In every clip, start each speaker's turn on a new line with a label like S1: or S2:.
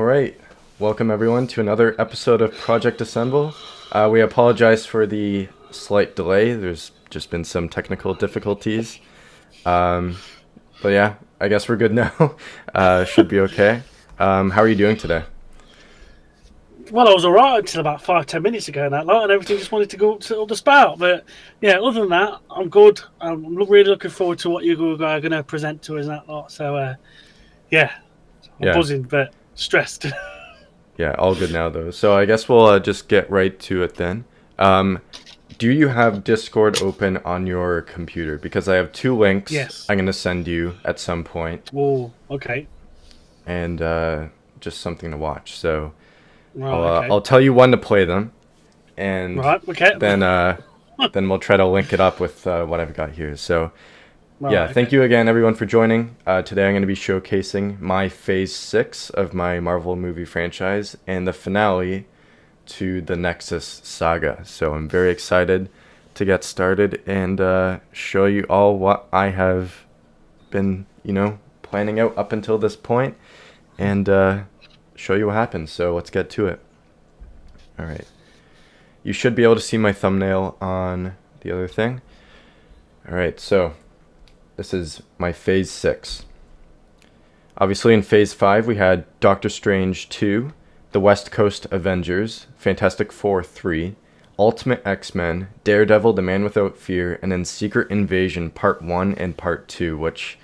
S1: right, welcome everyone to another episode of Project Assemble. We apologize for the slight delay. There's just been some technical difficulties. But yeah, I guess we're good now. Should be okay. How are you doing today?
S2: Well, I was alright until about 5-10 minutes ago, and that lot, and everything just wanted to go up to the spout. But yeah, other than that, I'm good. Really looking forward to what you are going to present to us and that lot. So yeah, I'm
S1: Yeah,
S2: buzzing but stressed.
S1: yeah, all good now though. So I guess we'll just get right to it then. Do you have Discord open on your computer? Because I have two links
S2: Yes.
S1: I'm going to send you at some point,
S2: Oh, okay.
S1: and just something to watch. So
S2: Right. Okay.
S1: I'll tell you when to play them, and
S2: Right. Okay.
S1: then we'll try to link it up with what I've got here. So yeah,
S2: Right.
S1: thank
S2: Okay.
S1: you again, everyone, for joining. Today I'm going to be showcasing my Phase 6 of my Marvel movie franchise and the finale to the Nexus saga. So I'm very excited to get started and show you all what I have been, planning out up until this point and show you what happens. So let's get to it. All right. You should be able to see my thumbnail on the other thing. All right, so this is my Phase 6. Obviously, in Phase 5, we had Doctor Strange 2, The West Coast Avengers, Fantastic Four 3, Ultimate X-Men, Daredevil, The Man Without Fear, and then Secret Invasion Part 1 and Part 2, which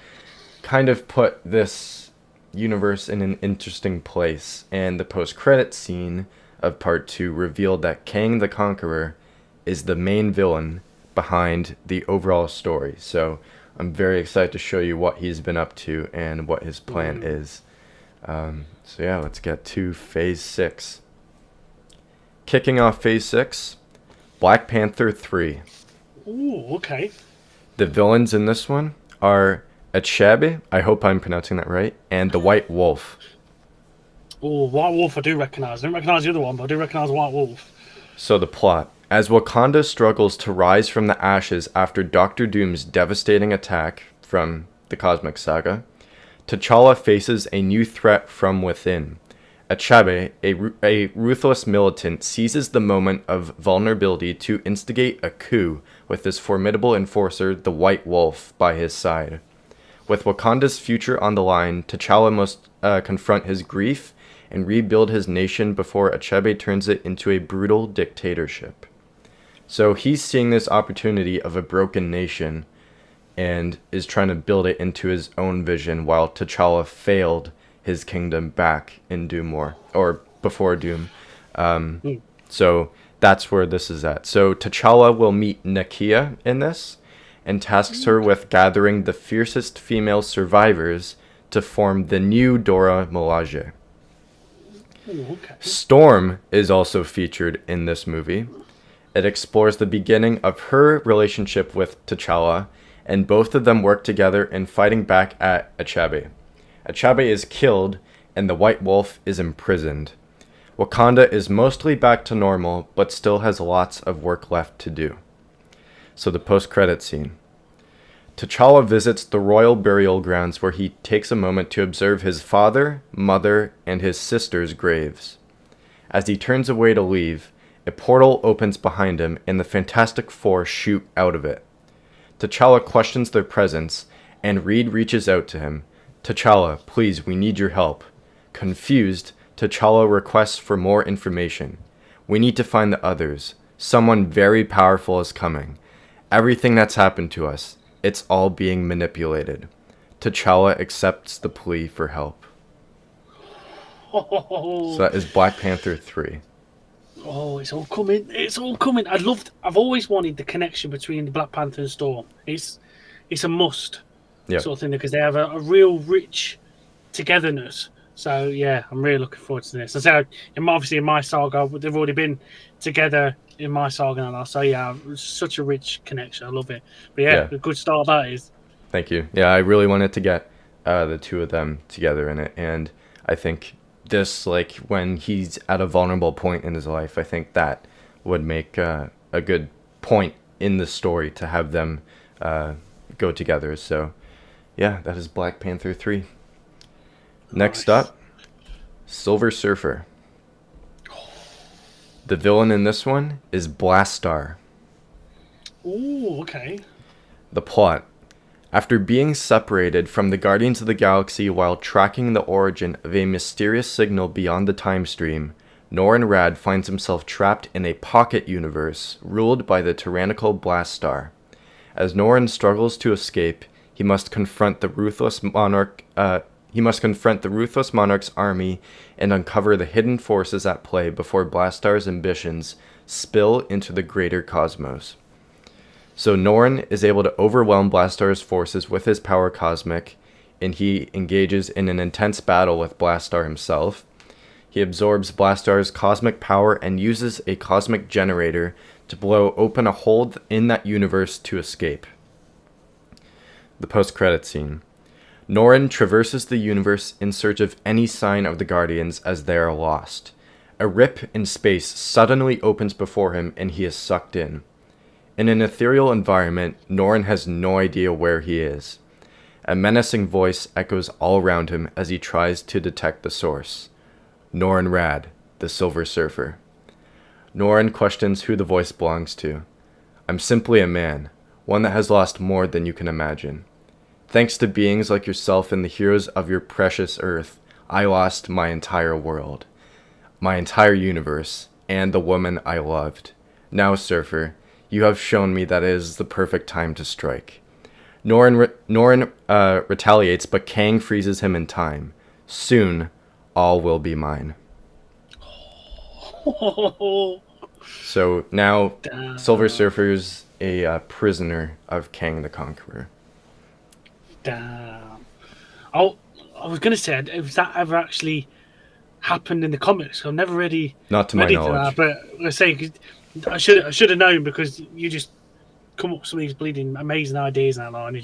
S1: kind of put this universe in an interesting place. And the post-credit scene of Part 2 revealed that Kang the Conqueror is the main villain behind the overall story. So I'm very excited to show you what he's been up to and what his plan is. So yeah, let's get to Phase 6. Kicking off Phase 6, Black Panther 3.
S2: Oh, okay.
S1: The villains in this one are Achabe, I hope I'm pronouncing that right, and the White Wolf.
S2: Oh, White Wolf, I do recognise. I don't recognise the other one, but I do recognise White Wolf.
S1: So the plot. As Wakanda struggles to rise from the ashes after Doctor Doom's devastating attack from the Cosmic Saga, T'Challa faces a new threat from within. Achabe, a ruthless militant, seizes the moment of vulnerability to instigate a coup with his formidable enforcer, the White Wolf, by his side. With Wakanda's future on the line, T'Challa must confront his grief and rebuild his nation before Achabe turns it into a brutal dictatorship. So he's seeing this opportunity of a broken nation and is trying to build it into his own vision while T'Challa failed his kingdom back in Doom War, or before Doom. So that's where this is at. So T'Challa will meet Nakia in this and tasks her with gathering the fiercest female survivors to form the new Dora Milaje.
S2: Oh, okay.
S1: Storm is also featured in this movie. It explores the beginning of her relationship with T'Challa, and both of them work together in fighting back at Achabe. Achabe is killed, and the White Wolf is imprisoned. Wakanda is mostly back to normal, but still has lots of work left to do. So the post-credit scene. T'Challa visits the royal burial grounds where he takes a moment to observe his father, mother, and his sister's graves. As he turns away to leave, a portal opens behind him and the Fantastic Four shoot out of it. T'Challa questions their presence, and Reed reaches out to him. T'Challa, please, we need your help. Confused, T'Challa requests for more information. We need to find the others. Someone very powerful is coming. Everything that's happened to us, it's all being manipulated. T'Challa accepts the plea for help. So that is Black Panther 3.
S2: Oh, it's all coming. It's all coming. I've always wanted the connection between the Black Panther and Storm. It's a must
S1: Yeah.
S2: sort of thing because they have a real rich togetherness. So yeah, I'm really looking forward to this. Obviously in my saga, they've already been together in my saga now. So yeah, it's such a rich connection. I love it. But yeah,
S1: Yeah.
S2: a good start that is.
S1: Thank you. Yeah, I really wanted to get the two of them together in it, and I think this, like, when he's at a vulnerable point in his life, I think that would make a good point in the story to have them go together. So yeah, that is Black Panther 3. Next
S2: Nice.
S1: up, Silver Surfer. The villain in this one is Blastar.
S2: Ooh, okay.
S1: The plot. After being separated from the Guardians of the Galaxy while tracking the origin of a mysterious signal beyond the time stream, Norrin Radd finds himself trapped in a pocket universe ruled by the tyrannical Blastar. As Norrin struggles to escape, he must confront the ruthless monarch's army and uncover the hidden forces at play before Blastar's ambitions spill into the greater cosmos. So Norrin is able to overwhelm Blastar's forces with his power cosmic, and he engages in an intense battle with Blastar himself. He absorbs Blastar's cosmic power and uses a cosmic generator to blow open a hole in that universe to escape. The post-credit scene. Norrin traverses the universe in search of any sign of the Guardians as they are lost. A rip in space suddenly opens before him and he is sucked in. In an ethereal environment, Norrin has no idea where he is. A menacing voice echoes all around him as he tries to detect the source. Norrin Radd, the Silver Surfer. Norrin questions who the voice belongs to. I'm simply a man, one that has lost more than you can imagine. Thanks to beings like yourself and the heroes of your precious Earth, I lost my entire world, my entire universe, and the woman I loved. Now, Surfer, you have shown me that it is the perfect time to strike. Norrin retaliates, but Kang freezes him in time. Soon, all will be mine. So now, Silver Surfer's a prisoner of Kang the Conqueror.
S2: Damn. Oh, I was going to say, if that ever actually happened in the comics, I've never really
S1: Not to my knowledge.
S2: but I say I should have known, because you just come up with some of these bleeding amazing ideas now, and it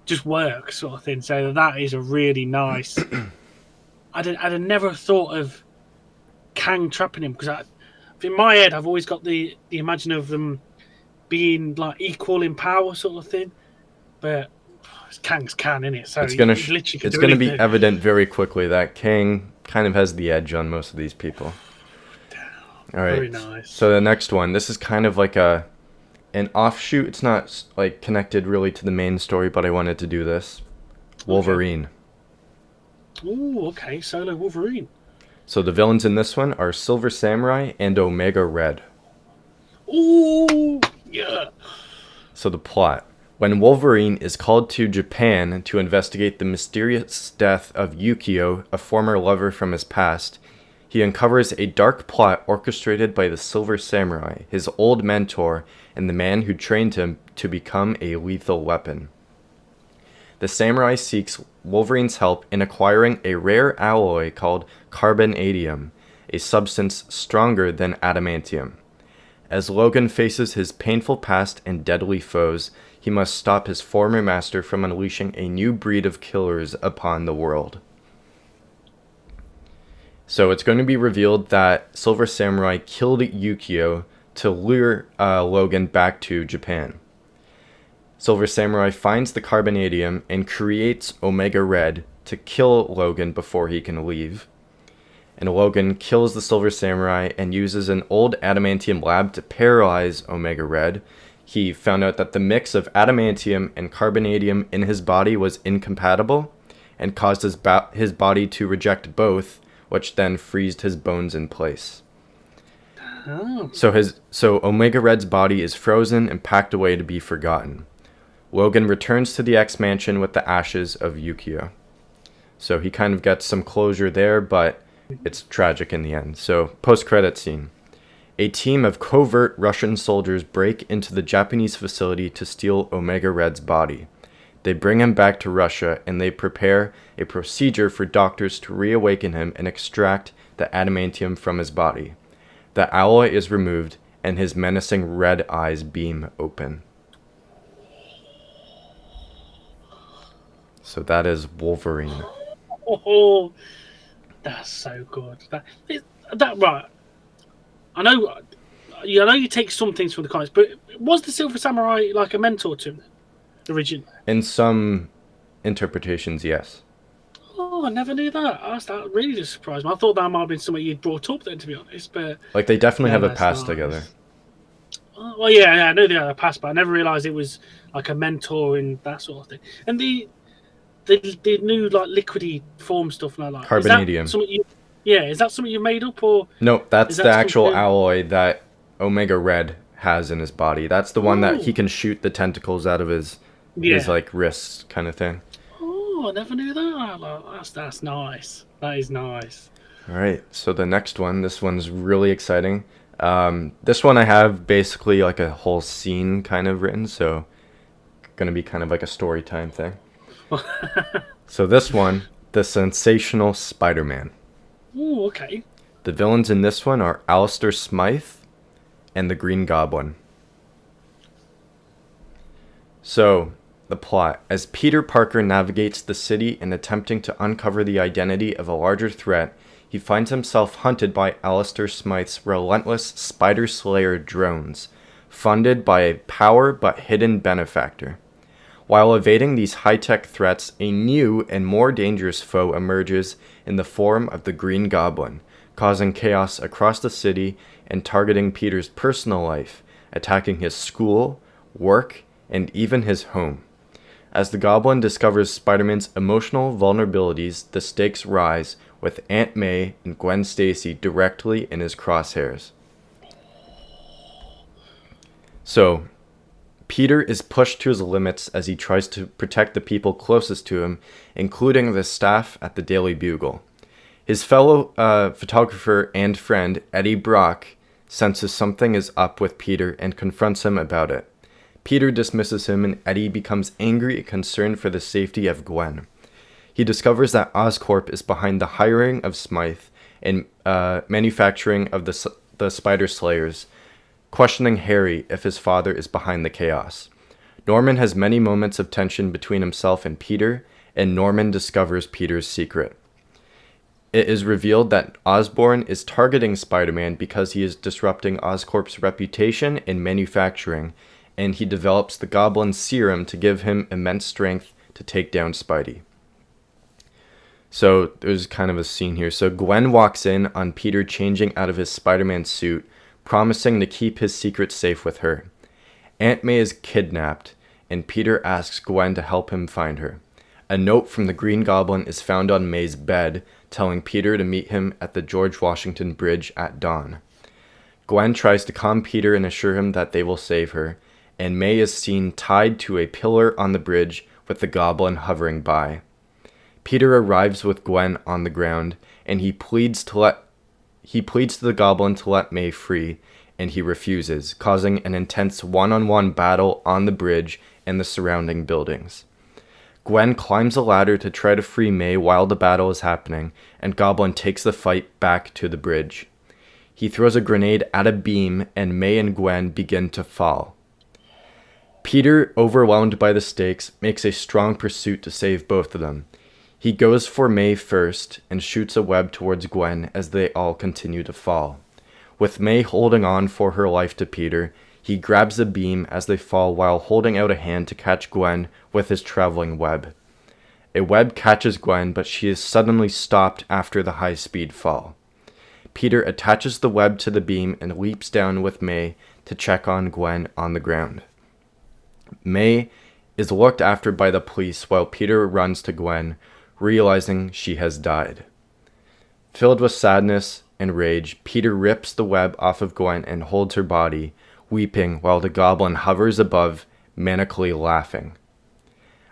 S2: just works, sort of thing. So that is a really nice. I'd have never thought of Kang trapping him, because in my head I've always got the imagine of them being like equal in power, sort of thing. But Kang's Kang, isn't it? So
S1: it's going to be evident very quickly that Kang kind of has the edge on most of these people. All right.
S2: Very nice.
S1: So the next one, this is kind of like an offshoot. It's not like connected really to the main story, but I wanted to do this. Wolverine.
S2: Okay. Ooh, okay. Solo Wolverine.
S1: So the villains in this one are Silver Samurai and Omega Red.
S2: Ooh, yeah.
S1: So the plot. When Wolverine is called to Japan to investigate the mysterious death of Yukio, a former lover from his past, he uncovers a dark plot orchestrated by the Silver Samurai, his old mentor, and the man who trained him to become a lethal weapon. The samurai seeks Wolverine's help in acquiring a rare alloy called carbonadium, a substance stronger than adamantium. As Logan faces his painful past and deadly foes, he must stop his former master from unleashing a new breed of killers upon the world. So it's going to be revealed that Silver Samurai killed Yukio to lure Logan back to Japan. Silver Samurai finds the carbonadium and creates Omega Red to kill Logan before he can leave. And Logan kills the Silver Samurai and uses an old adamantium lab to paralyze Omega Red. He found out that the mix of adamantium and carbonadium in his body was incompatible and caused his body to reject both, which then freezed his bones in place.
S2: Oh.
S1: So Omega Red's body is frozen and packed away to be forgotten. Logan returns to the X-Mansion with the ashes of Yukio. So he kind of gets some closure there, but it's tragic in the end. So post-credit scene. A team of covert Russian soldiers break into the Japanese facility to steal Omega Red's body. They bring him back to Russia, and they prepare a procedure for doctors to reawaken him and extract the adamantium from his body. The alloy is removed, and his menacing red eyes beam open. So that is Wolverine.
S2: Oh, that's so good. That right. I know you take some things from the comics, but was the Silver Samurai like a mentor to him originally?
S1: In some interpretations, yes.
S2: Oh, I never knew that. That really just surprised me. I thought that might have been something you'd brought up then, to be honest. But
S1: Like they definitely
S2: no,
S1: have a
S2: that's
S1: past together.
S2: nice. Oh, well, yeah, I know they had a past, but I never realised it was like a mentor and that sort of thing. And the new like liquidy form stuff now, like is that
S1: Carbonadium.
S2: something you? Yeah, is that something you made up, or
S1: No,
S2: is
S1: that's the
S2: that
S1: actual
S2: something?
S1: alloy that Omega Red has in his body. That's the one that he
S2: Oh,
S1: can shoot the tentacles out of his
S2: yeah.
S1: like wrists kind of thing.
S2: Oh, I never knew that. Like, that's nice. That is nice.
S1: All right, so the next one, this one's really exciting. This one I have basically like a whole scene kind of written, so gonna be kind of like a story time thing. So this one, the sensational Spider-Man.
S2: Oh, okay.
S1: The villains in this one are Alistair Smythe and the Green Goblin. So, the plot. As Peter Parker navigates the city in attempting to uncover the identity of a larger threat, he finds himself hunted by Alistair Smythe's relentless Spider Slayer drones, funded by a power but hidden benefactor. While evading these high-tech threats, a new and more dangerous foe emerges in the form of the Green Goblin, causing chaos across the city and targeting Peter's personal life, attacking his school, work, and even his home. As the Goblin discovers Spider-Man's emotional vulnerabilities, the stakes rise, with Aunt May and Gwen Stacy directly in his crosshairs. So, Peter is pushed to his limits as he tries to protect the people closest to him, including the staff at the Daily Bugle. His fellow photographer and friend, Eddie Brock, senses something is up with Peter and confronts him about it. Peter dismisses him and Eddie becomes angry and concerned for the safety of Gwen. He discovers that Oscorp is behind the hiring of Smythe and manufacturing of the Spider Slayers, questioning Harry if his father is behind the chaos. Norman has many moments of tension between himself and Peter, and Norman discovers Peter's secret. It is revealed that Osborn is targeting Spider-Man because he is disrupting Oscorp's reputation in manufacturing, and he develops the Goblin Serum to give him immense strength to take down Spidey. So there's kind of a scene here. So Gwen walks in on Peter changing out of his Spider-Man suit, promising to keep his secret safe with her. Aunt May is kidnapped, and Peter asks Gwen to help him find her. A note from the Green Goblin is found on May's bed, telling Peter to meet him at the George Washington Bridge at dawn. Gwen tries to calm Peter and assure him that they will save her, and May is seen tied to a pillar on the bridge with the Goblin hovering by. Peter arrives with Gwen on the ground, and he pleads to the Goblin to let May free, and he refuses, causing an intense one-on-one battle on the bridge and the surrounding buildings. Gwen climbs a ladder to try to free May while the battle is happening, and Goblin takes the fight back to the bridge. He throws a grenade at a beam, and May and Gwen begin to fall. Peter, overwhelmed by the stakes, makes a strong pursuit to save both of them. He goes for May first and shoots a web towards Gwen as they all continue to fall. With May holding on for her life to Peter, he grabs a beam as they fall while holding out a hand to catch Gwen with his traveling web. A web catches Gwen, but she is suddenly stopped after the high-speed fall. Peter attaches the web to the beam and leaps down with May to check on Gwen on the ground. May is looked after by the police while Peter runs to Gwen, realizing she has died. Filled with sadness and rage, Peter rips the web off of Gwen and holds her body, weeping while the Goblin hovers above, manically laughing.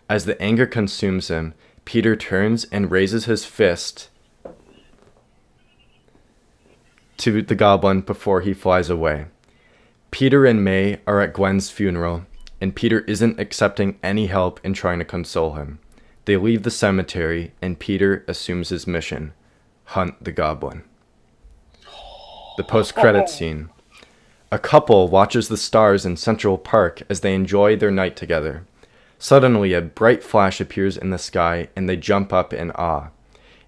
S1: As the anger consumes him, Peter turns and raises his fist to the Goblin before he flies away. Peter and May are at Gwen's funeral, and Peter isn't accepting any help in trying to console him. They leave the cemetery, and Peter assumes his mission: hunt the Goblin. The post-credit scene. A couple watches the stars in Central Park as they enjoy their night together. Suddenly, a bright flash appears in the sky, and they jump up in awe.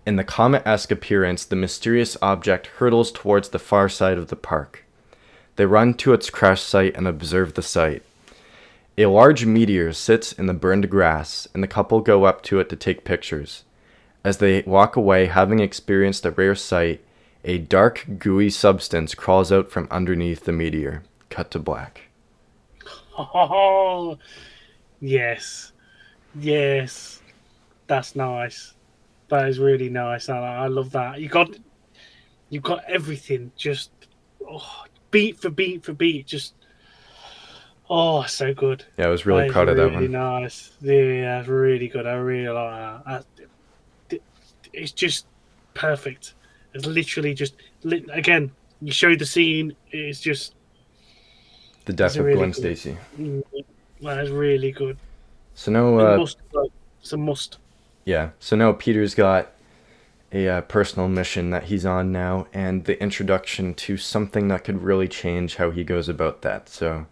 S1: In the comet-esque appearance, the mysterious object hurtles towards the far side of the park. They run to its crash site and observe the sight. A large meteor sits in the burned grass, and the couple go up to it to take pictures. As they walk away, having experienced a rare sight, a dark, gooey substance crawls out from underneath the meteor. Cut to black.
S2: Oh, yes. Yes. That's nice. That is really nice. I love that. You got everything just beat for beat for beat. Just so good.
S1: Yeah, I was really
S2: That is
S1: proud of that
S2: really
S1: one.
S2: nice. Yeah, that's really good. I really like that. It's just perfect. It's literally just again. You show the scene. It's just
S1: The
S2: it's
S1: death of
S2: really
S1: Gwen
S2: good.
S1: Stacy.
S2: That is really good.
S1: So now,
S2: And it's a must.
S1: yeah. So now Peter's got a personal mission that he's on now, and the introduction to something that could really change how he goes about that. So,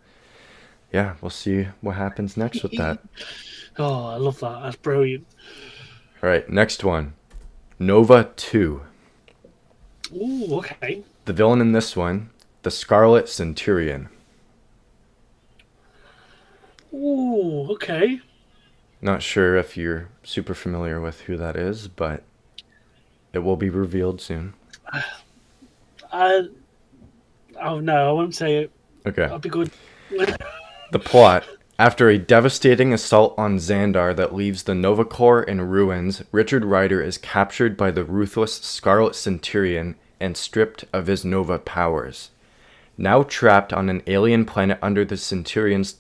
S1: yeah, we'll see what happens next with that.
S2: Oh, I love that. That's brilliant.
S1: All right, next one, Nova 2.
S2: Ooh, okay.
S1: The villain in this one, the Scarlet Centurion.
S2: Ooh, okay.
S1: Not sure if you're super familiar with who that is, but it will be revealed soon.
S2: I Oh no, I won't say it.
S1: Okay.
S2: That'll be good.
S1: The plot. After a devastating assault on Xandar that leaves the Nova Corps in ruins, Richard Rider is captured by the ruthless Scarlet Centurion and stripped of his Nova powers. Now trapped on an alien planet under the Centurion's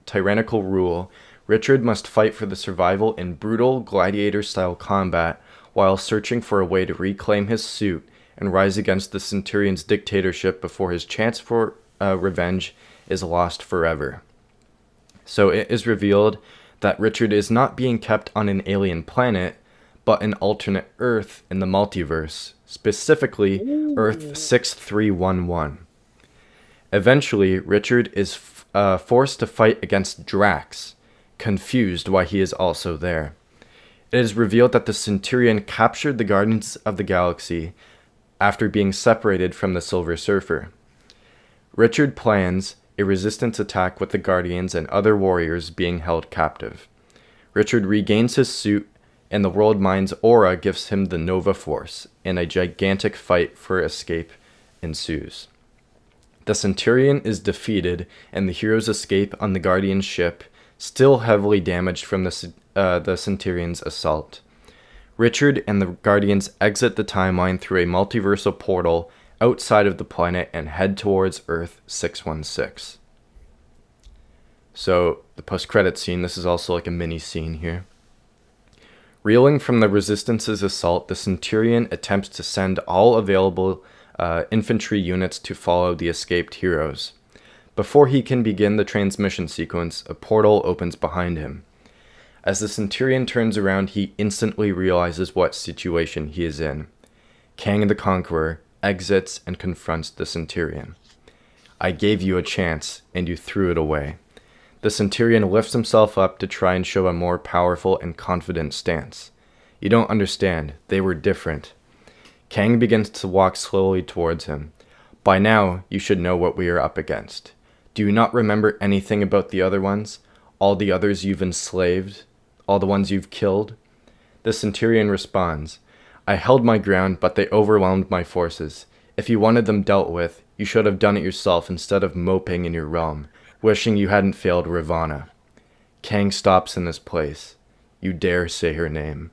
S1: tyrannical rule, Richard must fight for the survival in brutal gladiator-style combat while searching for a way to reclaim his suit and rise against the Centurion's dictatorship before his chance for revenge is lost forever. So it is revealed that Richard is not being kept on an alien planet, but an alternate Earth in the multiverse, specifically Earth 6311. Eventually, Richard is forced to fight against Drax, confused why he is also there. It is revealed that the Centurion captured the Guardians of the Galaxy after being separated from the Silver Surfer. Richard plans a resistance attack with the Guardians and other warriors being held captive. Richard regains his suit, and the World Mind's aura gives him the Nova Force, and a gigantic fight for escape ensues. The Centurion is defeated, and the heroes escape on the Guardian ship, still heavily damaged from the Centurion's assault. Richard and the Guardians exit the timeline through a multiversal portal outside of the planet and head towards Earth 616. So, the post-credit scene, this is also like a mini scene here. Reeling from the Resistance's assault, the Centurion attempts to send all available infantry units to follow the escaped heroes. Before he can begin the transmission sequence, a portal opens behind him. As the Centurion turns around, he instantly realizes what situation he is in. Kang the Conqueror exits and confronts the Centurion. I gave you a chance, and you threw it away. The Centurion lifts himself up to try and show a more powerful and confident stance. You don't understand. They were different. Kang begins to walk slowly towards him. By now, you should know what we are up against. Do you not remember anything about the other ones? All the others you've enslaved? All the ones you've killed? The Centurion responds, I held my ground, but they overwhelmed my forces. If you wanted them dealt with, you should have done it yourself instead of moping in your realm, wishing you hadn't failed Ravana. Kang stops in his place. You dare say her name.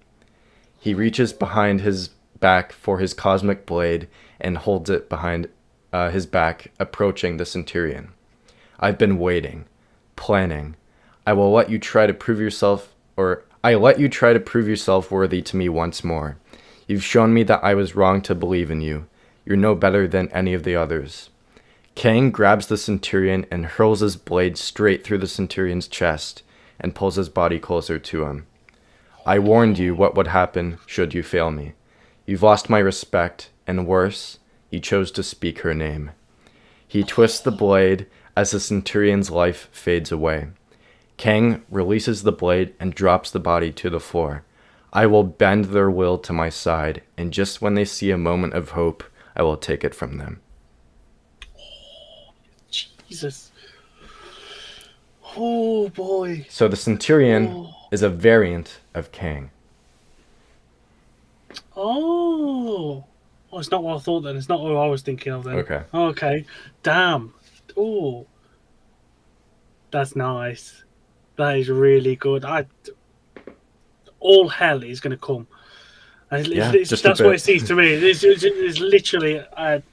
S1: He reaches behind his back for his cosmic blade and holds it behind his back, approaching the Centurion. I've been waiting, planning. I let you try to prove yourself worthy to me once more. You've shown me that I was wrong to believe in you. You're no better than any of the others. Kang grabs the Centurion and hurls his blade straight through the Centurion's chest and pulls his body closer to him. I warned you what would happen should you fail me. You've lost my respect, and worse, you chose to speak her name. He twists the blade as the Centurion's life fades away. Kang releases the blade and drops the body to the floor. I will bend their will to my side, and just when they see a moment of hope, I will take it from them.
S2: Jesus. Oh boy.
S1: So the Centurion is a variant of Kang.
S2: Oh, well, it's not what I thought then. It's not what I was thinking of then.
S1: Okay.
S2: Okay, damn. Oh, that's nice. That is really good. All hell is going to come. And
S1: Yeah, just a
S2: that's what it
S1: bit.
S2: seems to me. It's literally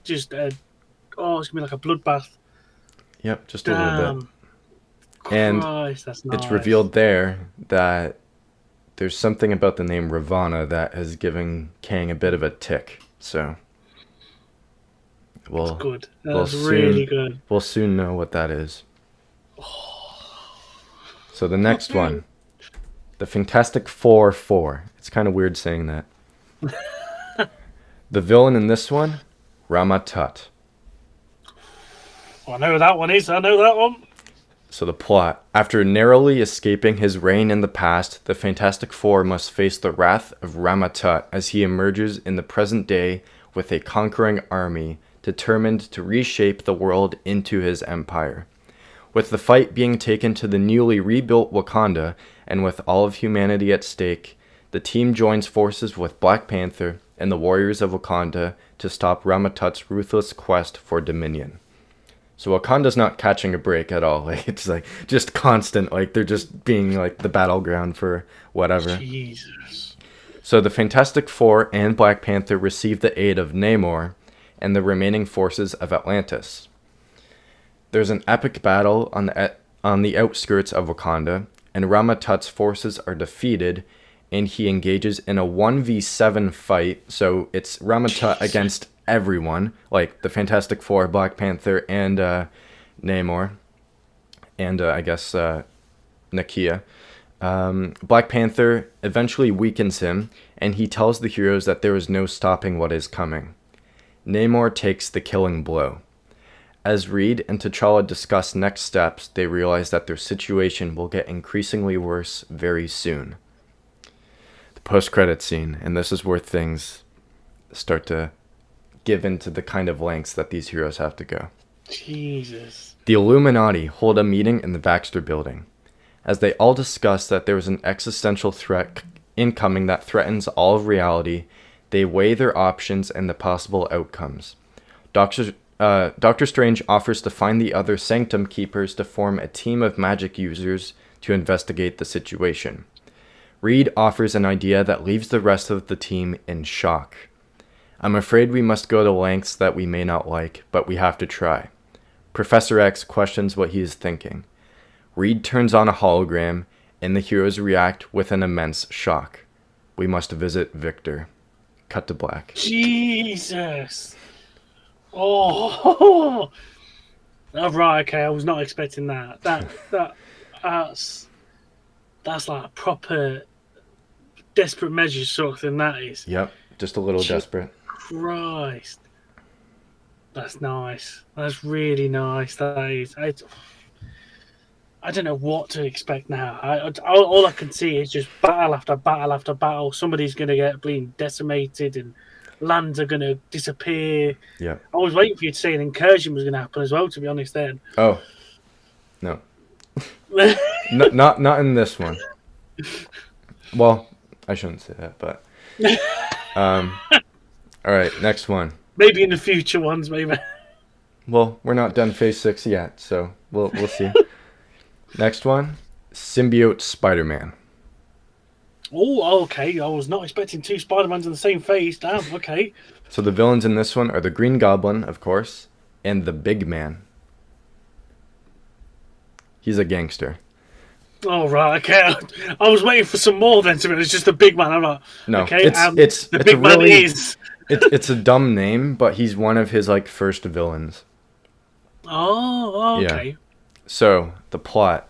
S2: just oh, it's gonna be like a bloodbath.
S1: Yep, just a little bit.
S2: Damn,
S1: And
S2: Christ, that's
S1: it's
S2: nice.
S1: revealed there that there's something about the name Ravana that has given Kang a bit of a tick. So
S2: That's
S1: we'll
S2: good.
S1: we'll
S2: That's really
S1: soon
S2: good.
S1: we'll soon know what that is. So the next one, the Fantastic Four 4. It's kind of weird saying that. The villain in this one, Ramatut.
S2: I know that one is. I know that one.
S1: So the plot. After narrowly escaping his reign in the past, the Fantastic Four must face the wrath of Ramatut as he emerges in the present day with a conquering army determined to reshape the world into his empire. With the fight being taken to the newly rebuilt Wakanda, and with all of humanity at stake, the team joins forces with Black Panther and the warriors of Wakanda to stop Ramatut's ruthless quest for dominion. So Wakanda's not catching a break at all. Like it's like just constant. Like they're just being like the battleground for whatever.
S2: Jesus.
S1: So the Fantastic Four and Black Panther receive the aid of Namor and the remaining forces of Atlantis. There's an epic battle on the outskirts of Wakanda, and Ramatut's forces are defeated, and he engages in a 1v7 fight. So it's Ramatut against everyone, like the Fantastic Four, Black Panther, and Namor, and I guess Nakia. Black Panther eventually weakens him, and he tells the heroes that there is no stopping what is coming. Namor takes the killing blow. As Reed and T'Challa discuss next steps, they realize that their situation will get increasingly worse very soon. The post-credit scene, and this is where things start to give into the kind of lengths that these heroes have to go.
S2: Jesus.
S1: The Illuminati hold a meeting in the Baxter Building. As they all discuss that there is an existential threat incoming that threatens all of reality, they weigh their options and the possible outcomes. Doctor Strange offers to find the other Sanctum Keepers to form a team of magic users to investigate the situation. Reed offers an idea that leaves the rest of the team in shock. I'm afraid we must go to lengths that we may not like, but we have to try. Professor X questions what he is thinking. Reed turns on a hologram, and the heroes react with an immense shock. We must visit Victor. Cut to black.
S2: Jesus. Oh. Oh, right. Okay, I was not expecting that. That's like a proper desperate measures sort of thing. That is.
S1: Yep, just a little desperate.
S2: Christ. That's nice. That's really nice. That is. I don't know what to expect now. All I can see is just battle after battle after battle. Somebody's going to get being decimated and lands are going to disappear.
S1: Yep.
S2: I was waiting for you to say an incursion was going to happen as well, to be honest then.
S1: Oh, no. Not in this one. Well, I shouldn't say that, but... all right, next one.
S2: Maybe in the future ones, maybe.
S1: Well, we're not done Phase 6 yet, so we'll see. Next one, Symbiote Spider-Man.
S2: Oh, okay. I was not expecting two Spider-Mans in the same phase. Damn, okay.
S1: So the villains in this one are the Green Goblin, of course, and the Big Man. He's a gangster.
S2: Oh, right, okay. I was waiting for some more then, to be honest. It's just the big man. I'm like,
S1: No,
S2: okay,
S1: it's
S2: the
S1: a
S2: big man
S1: really
S2: is.
S1: it's a dumb name, but he's one of his like first villains.
S2: Oh, okay.
S1: Yeah. So the plot.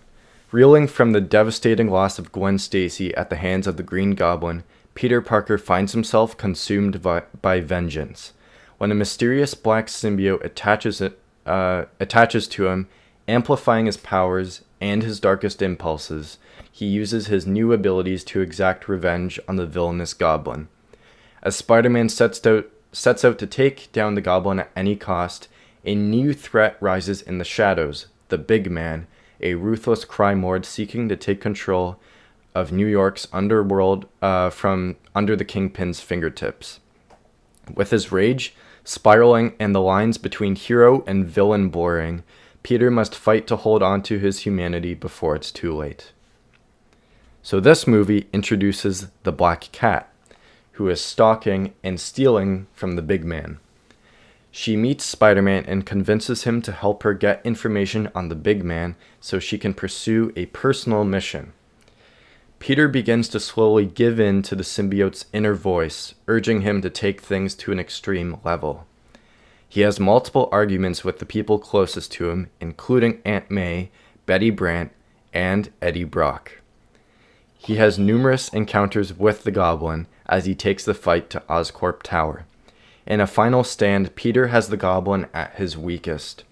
S1: Reeling from the devastating loss of Gwen Stacy at the hands of the Green Goblin, Peter Parker finds himself consumed by vengeance. When a mysterious black symbiote attaches to him, amplifying his powers and his darkest impulses, he uses his new abilities to exact revenge on the villainous Goblin. As Spider-Man sets out to take down the Goblin at any cost, a new threat rises in the shadows, the Big Man, a ruthless crime lord seeking to take control of New York's underworld from under the Kingpin's fingertips. With his rage spiraling and the lines between hero and villain blurring, Peter must fight to hold on to his humanity before it's too late. So this movie introduces the Black Cat, who is stalking and stealing from the big man. She meets Spider-Man and convinces him to help her get information on the big man so she can pursue a personal mission. Peter begins to slowly give in to the symbiote's inner voice, urging him to take things to an extreme level. He has multiple arguments with the people closest to him, including Aunt May, Betty Brant, and Eddie Brock. He has numerous encounters with the Goblin as he takes the fight to Oscorp Tower. In a final stand, Peter has the Goblin at his weakest.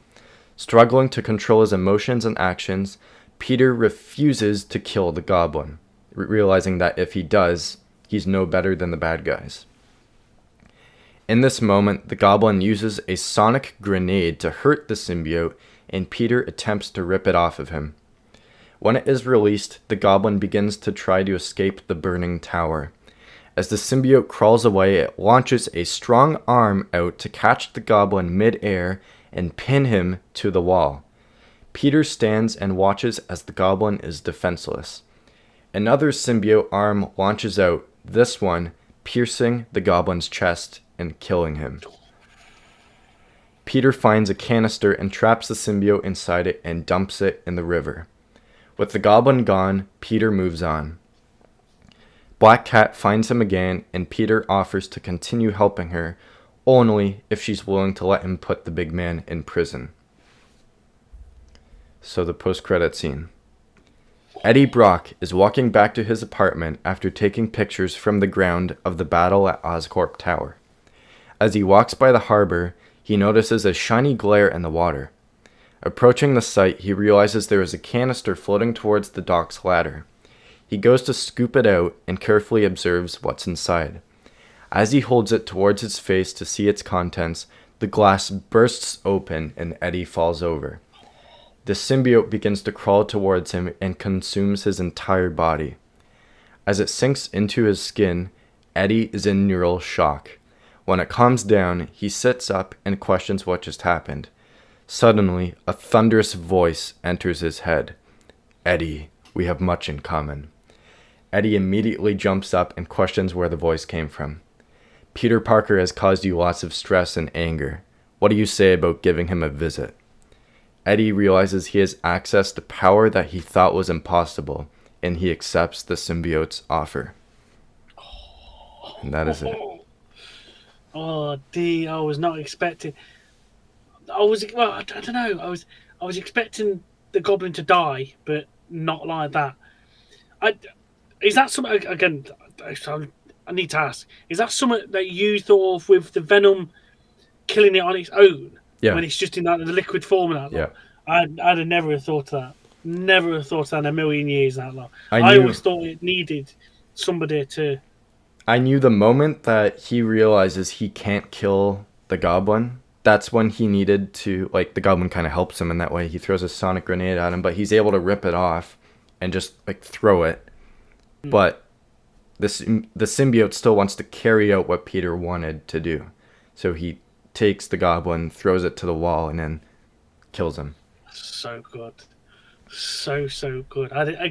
S1: Struggling to control his emotions and actions, Peter refuses to kill the Goblin, realizing that if he does, he's no better than the bad guys. In this moment, the Goblin uses a sonic grenade to hurt the symbiote, and Peter attempts to rip it off of him. When it is released, the Goblin begins to try to escape the burning tower. As the symbiote crawls away, it launches a strong arm out to catch the Goblin mid-air and pin him to the wall. Peter stands and watches as the Goblin is defenseless. Another symbiote arm launches out, this one piercing the Goblin's chest and killing him. Peter finds a canister and traps the symbiote inside it and dumps it in the river. With the Goblin gone, Peter moves on. Black Cat finds him again, and Peter offers to continue helping her, only if she's willing to let him put the big man in prison. So the post-credit scene. Eddie Brock is walking back to his apartment after taking pictures from the ground of the battle at Oscorp Tower. As he walks by the harbor, he notices a shiny glare in the water. Approaching the site, he realizes there is a canister floating towards the dock's ladder. He goes to scoop it out and carefully observes what's inside. As he holds it towards his face to see its contents, the glass bursts open and Eddie falls over. The symbiote begins to crawl towards him and consumes his entire body. As it sinks into his skin, Eddie is in neural shock. When it calms down, he sits up and questions what just happened. Suddenly, a thunderous voice enters his head. "Eddie, we have much in common." Eddie immediately jumps up and questions where the voice came from. "Peter Parker has caused you lots of stress and anger. What do you say about giving him a visit?" Eddie realizes he has access to power that he thought was impossible, and he accepts the symbiote's offer. And that is it.
S2: Oh, D! I was not expecting. Well, I don't know. I was expecting the Goblin to die, but not like that. Is that something again? I need to ask: is that something that you thought of with the Venom killing it on its own?
S1: Yeah.
S2: When it's just in the liquid form and that.
S1: Yeah.
S2: I'd have never have thought of that. Never have thought of that in a million years. That long.
S1: I
S2: always thought it needed somebody to.
S1: I knew the moment that he realizes he can't kill the Goblin, that's when he needed to, like, the Goblin kind of helps him in that way. He throws a sonic grenade at him, but he's able to rip it off and just, like, throw it. But the symbiote still wants to carry out what Peter wanted to do. So he takes the Goblin, throws it to the wall, and then kills him.
S2: So good. So good. I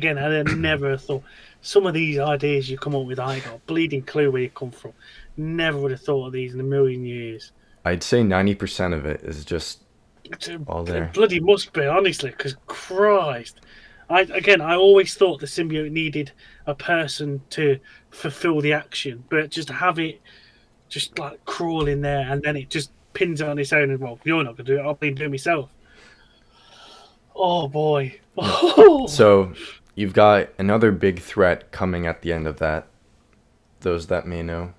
S2: never thought. Some of these ideas you come up with, I got a bleeding clue where you come from. Never would have thought of these in a million years.
S1: I'd say 90% of it is just all there.
S2: It bloody must be, honestly, because Christ. I always thought the symbiote needed a person to fulfill the action, but just have it just like crawl in there and then it just pins it on its own and, well, you're not going to do it, I'll be doing it myself. Oh, boy.
S1: So you've got another big threat coming at the end of that. Those that may know,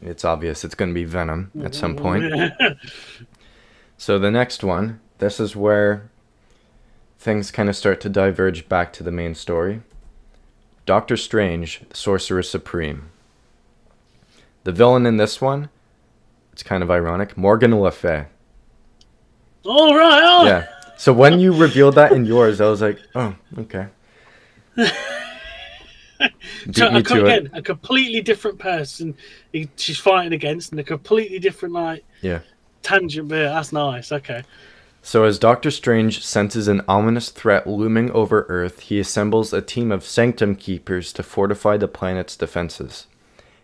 S1: it's obvious it's going to be Venom at some point. So the next one, this is where things kind of start to diverge back to the main story. Doctor Strange, the Sorcerer Supreme. The villain in this one, it's kind of ironic, Morgan Le Fay.
S2: All right. Oh.
S1: Yeah. So when you revealed that in yours, I was like, oh, okay.
S2: So
S1: Beat me to it.
S2: again, a completely different person she's fighting against, and a completely different
S1: Yeah.
S2: tangent. But that's nice. Okay.
S1: So as Doctor Strange senses an ominous threat looming over Earth, he assembles a team of Sanctum Keepers to fortify the planet's defenses.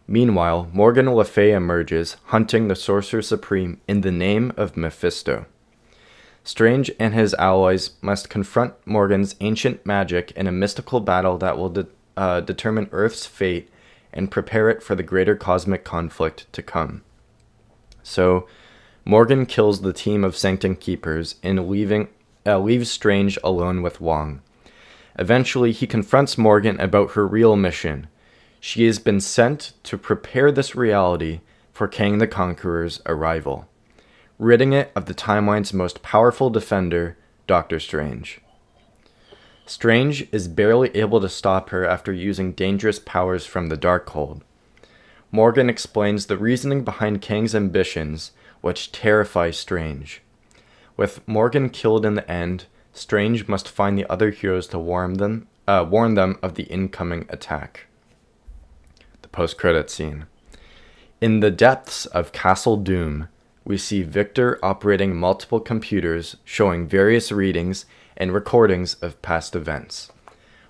S1: Meanwhile, Morgan Le Fay emerges, hunting the Sorcerer Supreme in the name of Mephisto. Strange and his allies must confront Morgan's ancient magic in a mystical battle that will determine Earth's fate and prepare it for the greater cosmic conflict to come. So, Morgan kills the team of Sanctum Keepers and leaves Strange alone with Wong. Eventually, he confronts Morgan about her real mission. She has been sent to prepare this reality for Kang the Conqueror's arrival, ridding it of the timeline's most powerful defender, Doctor Strange. Strange is barely able to stop her after using dangerous powers from the Darkhold. Morgan explains the reasoning behind Kang's ambitions, which terrify Strange. With Morgan killed in the end, Strange must find the other heroes to warn them of the incoming attack. The post-credit scene. In the depths of Castle Doom, we see Victor operating multiple computers, showing various readings and recordings of past events.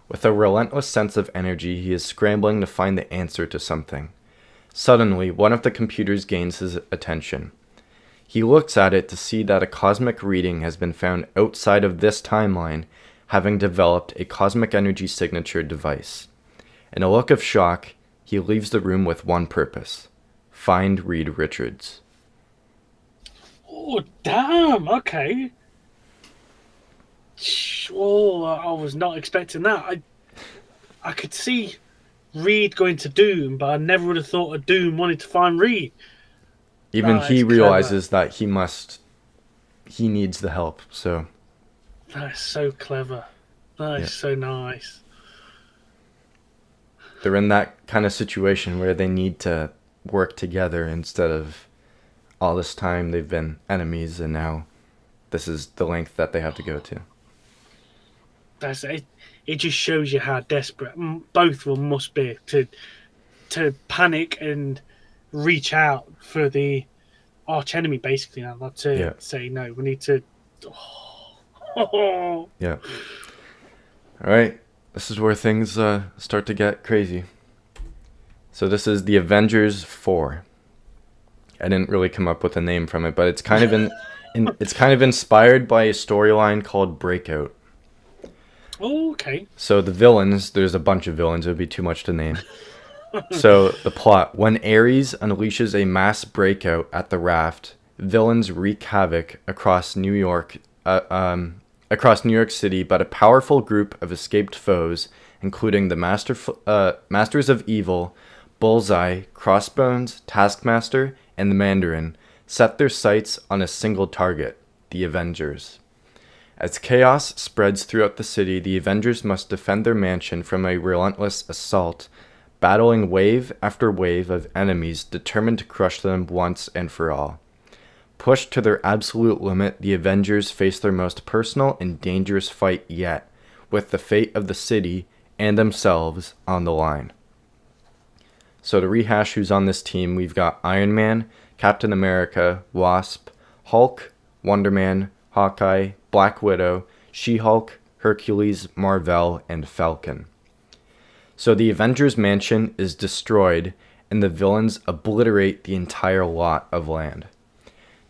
S1: With a relentless sense of energy, he is scrambling to find the answer to something. Suddenly, one of the computers gains his attention. He looks at it to see that a cosmic reading has been found outside of this timeline, having developed a cosmic energy signature device. In a look of shock, he leaves the room with one purpose: find Reed Richards.
S2: Oh, damn. Okay. Oh, I was not expecting that. I could see Reed going to Doom, but I never would have thought of Doom wanted to find Reed.
S1: Even he realizes that he needs the help, so.
S2: That is so clever. That is so nice.
S1: They're in that kind of situation where they need to work together instead of all this time they've been enemies, and now this is the length that they have to go to.
S2: That's it. It just shows you how desperate both of them must be to panic and reach out for the arch enemy, basically. Now, not to say no. We need to. Oh.
S1: Yeah. All right. This is where things start to get crazy. So this is the Avengers 4. I didn't really come up with a name from it, but it's kind of it's kind of inspired by a storyline called Breakout.
S2: Oh, okay.
S1: So the villains, there's a bunch of villains. It would be too much to name. So the plot: when Ares unleashes a mass breakout at the raft, villains wreak havoc across New York City, but a powerful group of escaped foes, including the Masters of Evil, Bullseye, Crossbones, Taskmaster, and the Mandarin, set their sights on a single target: the Avengers. As chaos spreads throughout the city, the Avengers must defend their mansion from a relentless assault, battling wave after wave of enemies determined to crush them once and for all. Pushed to their absolute limit, the Avengers face their most personal and dangerous fight yet, with the fate of the city and themselves on the line. So to rehash who's on this team, we've got Iron Man, Captain America, Wasp, Hulk, Wonder Man, Hawkeye, Black Widow, She-Hulk, Hercules, Mar-Vell, and Falcon. So the Avengers mansion is destroyed, and the villains obliterate the entire lot of land.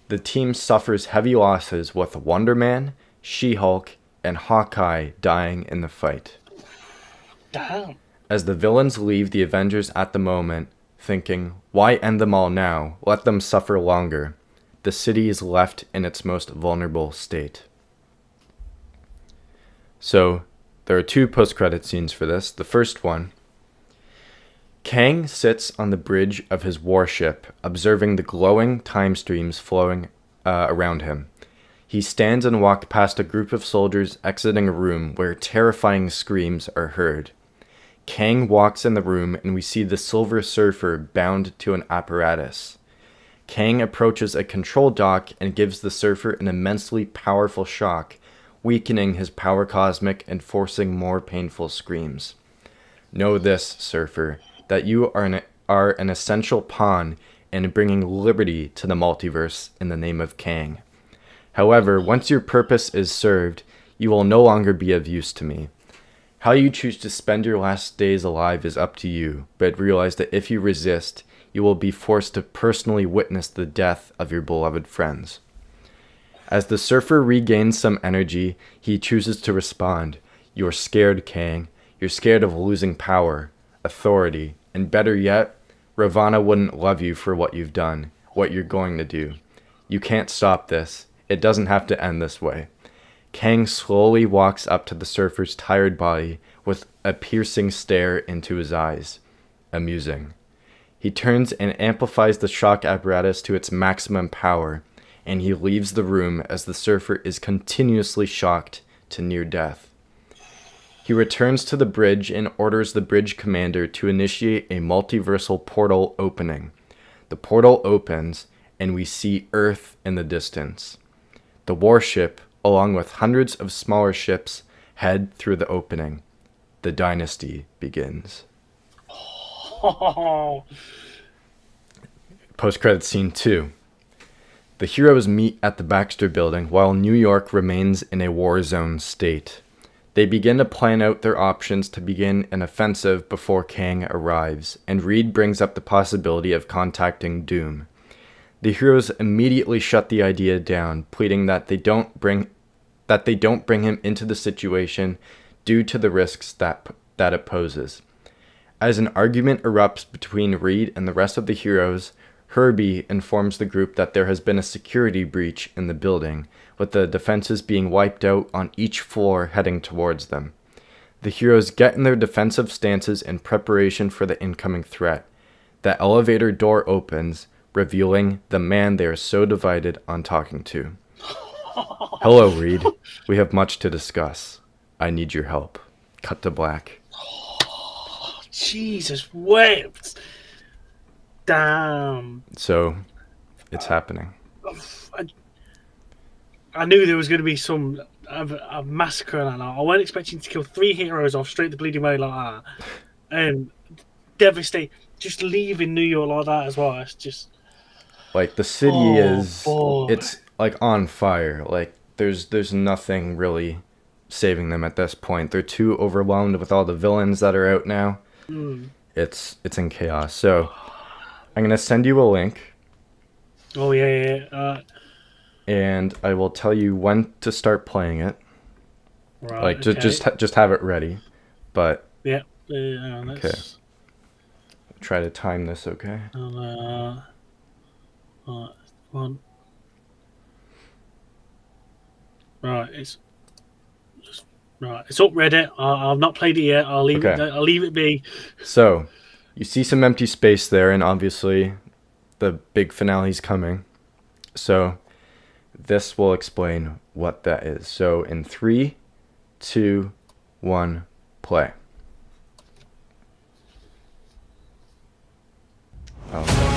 S1: The team suffers heavy losses, with Wonder Man, She-Hulk, and Hawkeye dying in the fight.
S2: Damn.
S1: As the villains leave the Avengers at the moment, thinking, why end them all now? Let them suffer longer. The city is left in its most vulnerable state. So, there are two post-credit scenes for this. The first one: Kang sits on the bridge of his warship, observing the glowing time streams flowing around him. He stands and walks past a group of soldiers exiting a room where terrifying screams are heard. Kang walks in the room, and we see the Silver Surfer bound to an apparatus. Kang approaches a control dock and gives the Surfer an immensely powerful shock, weakening his power cosmic and forcing more painful screams. Know this, Surfer, that you are an essential pawn in bringing liberty to the multiverse in the name of Kang. However, once your purpose is served, you will no longer be of use to me. How you choose to spend your last days alive is up to you, but realize that if you resist, you will be forced to personally witness the death of your beloved friends. As the Surfer regains some energy, he chooses to respond. You're scared, Kang. You're scared of losing power, authority, and better yet, Ravana wouldn't love you for what you've done, what you're going to do. You can't stop this. It doesn't have to end this way. Kang slowly walks up to the Surfer's tired body with a piercing stare into his eyes. Amusing. He turns and amplifies the shock apparatus to its maximum power, and he leaves the room as the Surfer is continuously shocked to near death. He returns to the bridge and orders the bridge commander to initiate a multiversal portal opening. The portal opens, and we see Earth in the distance. The warship, along with hundreds of smaller ships, head through the opening. The dynasty begins. Post-credits scene 2. The heroes meet at the Baxter Building while New York remains in a war zone state. They begin to plan out their options to begin an offensive before Kang arrives, and Reed brings up the possibility of contacting Doom. The heroes immediately shut the idea down, pleading that they don't bring him into the situation due to the risks that it poses. As an argument erupts between Reed and the rest of the heroes, Herbie informs the group that there has been a security breach in the building, with the defenses being wiped out on each floor heading towards them. The heroes get in their defensive stances in preparation for the incoming threat. The elevator door opens, revealing the man they are so divided on talking to. Hello, Reed. We have much to discuss. I need your help. Cut to black.
S2: Jesus whipped. Damn.
S1: So, it's happening.
S2: I knew there was going to be some a massacre like that. I wasn't expecting to kill 3 heroes off straight the bleeding way like that. And devastate. Just leaving New York like that as well. It's just
S1: like the city it's like on fire. Like there's nothing really saving them at this point. They're too overwhelmed with all the villains that are out now. It's in chaos. So I'm gonna send you a link.
S2: Oh yeah.
S1: And I will tell you when to start playing it.
S2: Right.
S1: Like
S2: okay.
S1: just have it ready. But
S2: yeah.
S1: Okay. Try to time this. Okay.
S2: One. Right. It's up Reddit. I've not played it yet. I'll leave it be.
S1: So, you see some empty space there, and obviously, the big finale's coming. So, this will explain what that is. So, in 3, 2, 1, play. Oh.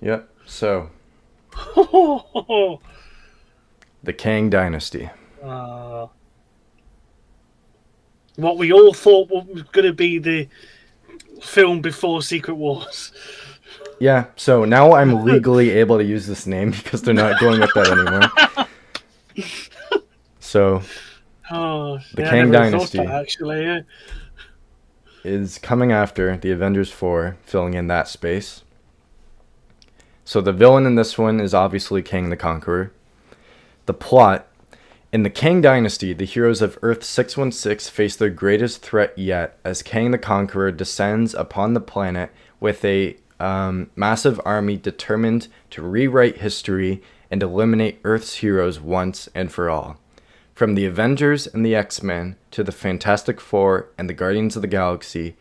S1: Yep, so the Kang Dynasty.
S2: What we all thought was going to be the film before Secret Wars.
S1: Yeah, so now I'm legally able to use this name because they're not going with that anymore. So, the Kang Dynasty.
S2: Actually, yeah.
S1: is coming after the Avengers 4, filling in that space. So the villain in this one is obviously Kang the Conqueror. The plot: in the Kang Dynasty, the heroes of Earth 616 face their greatest threat yet as Kang the Conqueror descends upon the planet with a massive army determined to rewrite history and eliminate Earth's heroes once and for all. From the Avengers and the X-Men to the Fantastic Four and the Guardians of the Galaxy,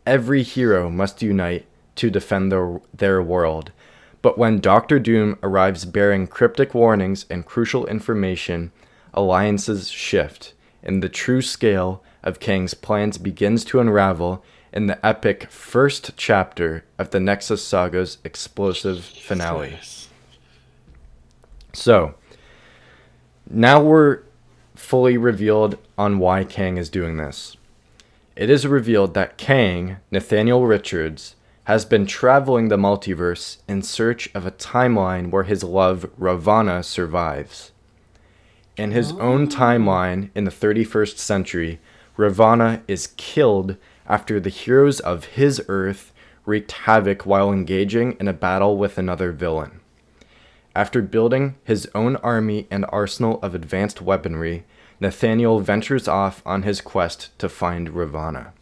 S1: every hero must unite to defend their world. But when Doctor Doom arrives bearing cryptic warnings and crucial information, alliances shift, and the true scale of Kang's plans begins to unravel in the epic first chapter of the Nexus Saga's explosive finale. So, now we're fully revealed on why Kang is doing this. It is revealed that Kang, Nathaniel Richards, has been traveling the multiverse in search of a timeline where his love, Ravonna, survives. In his own timeline in the 31st century, Ravonna is killed after the heroes of his Earth wreaked havoc while engaging in a battle with another villain. After building his own army and arsenal of advanced weaponry, Nathaniel ventures off on his quest to find Ravonna.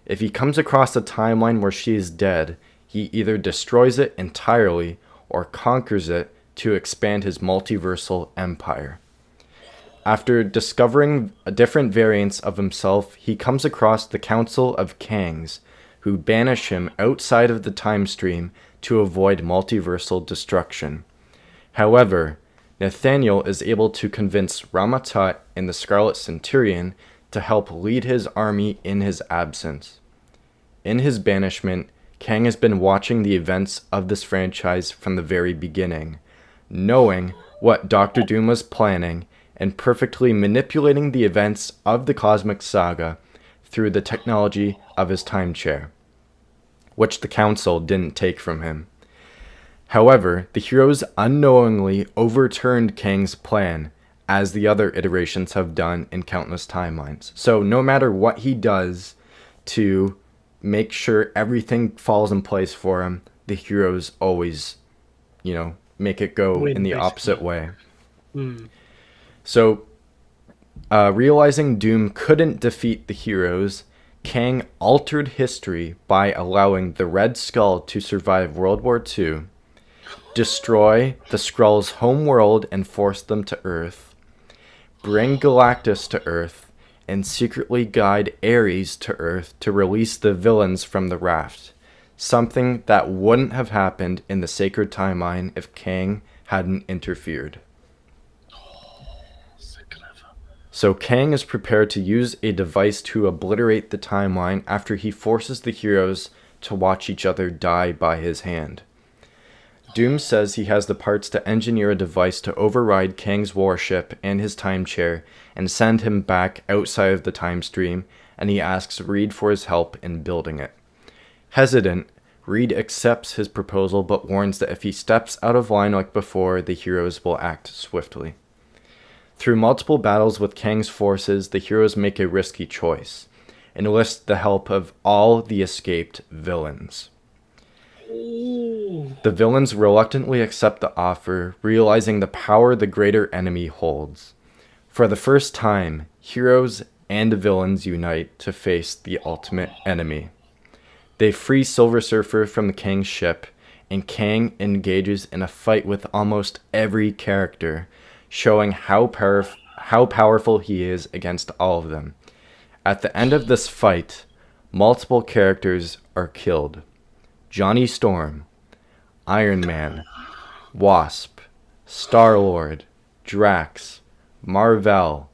S1: If he comes across a timeline where she is dead, he either destroys it entirely or conquers it to expand his multiversal empire. After discovering different variants of himself, he comes across the Council of Kangs, who banish him outside of the time stream to avoid multiversal destruction. However, Nathaniel is able to convince Rama-Tut and the Scarlet Centurion to help lead his army in his absence. In his banishment, Kang has been watching the events of this franchise from the very beginning, knowing what Doctor Doom was planning and perfectly manipulating the events of the cosmic saga through the technology of his time chair, which the Council didn't take from him. However, the heroes unknowingly overturned Kang's plan, as the other iterations have done in countless timelines. So no matter what he does to make sure everything falls in place for him, the heroes always, make it go in the opposite way. So, realizing Doom couldn't defeat the heroes, Kang altered history by allowing the Red Skull to survive World War II, destroy the Skrulls' home world and force them to Earth, bring Galactus to Earth, and secretly guide Ares to Earth to release the villains from the raft, something that wouldn't have happened in the Sacred Timeline if Kang hadn't interfered. So Kang is prepared to use a device to obliterate the timeline after he forces the heroes to watch each other die by his hand. Doom says he has the parts to engineer a device to override Kang's warship and his time chair and send him back outside of the time stream, and he asks Reed for his help in building it. Hesitant, Reed accepts his proposal but warns that if he steps out of line like before, the heroes will act swiftly. Through multiple battles with Kang's forces, the heroes make a risky choice: enlist the help of all the escaped villains. The villains reluctantly accept the offer, realizing the power the greater enemy holds. For the first time, heroes and villains unite to face the ultimate enemy. They free Silver Surfer from the Kang ship, and Kang engages in a fight with almost every character, showing how powerful he is against all of them. At the end of this fight, multiple characters are killed. Johnny Storm, Iron Man, Wasp, Star-Lord, Drax, Mar-Vell,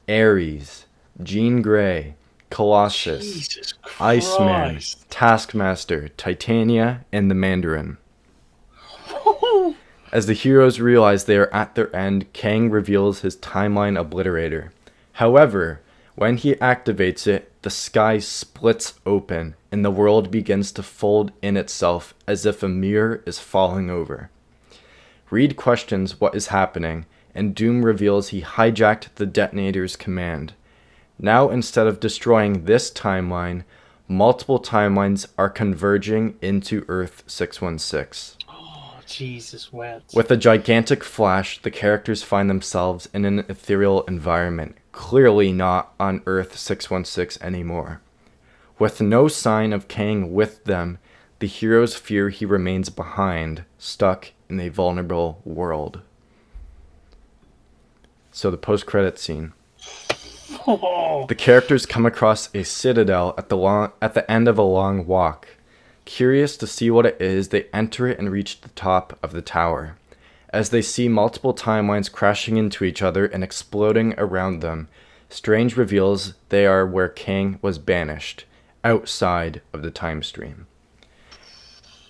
S1: Ares, Jean Grey, Colossus, Iceman, Taskmaster, Titania, and the Mandarin. As the heroes realize they are at their end, Kang reveals his timeline obliterator. However, when he activates it, the sky splits open and the world begins to fold in itself as if a mirror is falling over. Reed questions what is happening, and Doom reveals he hijacked the detonator's command. Now, instead of destroying this timeline, multiple timelines are converging into Earth 616.
S2: Oh, Jesus wept.
S1: With a gigantic flash, the characters find themselves in an ethereal environment, clearly not on Earth 616 anymore. With no sign of Kang with them, the heroes fear he remains behind, stuck in a vulnerable world. So the post-credit scene.
S2: Oh.
S1: The characters come across a citadel at the end of a long walk. Curious to see what it is, they enter it and reach the top of the tower. As they see multiple timelines crashing into each other and exploding around them, Strange reveals they are where Kang was banished, outside of the time stream.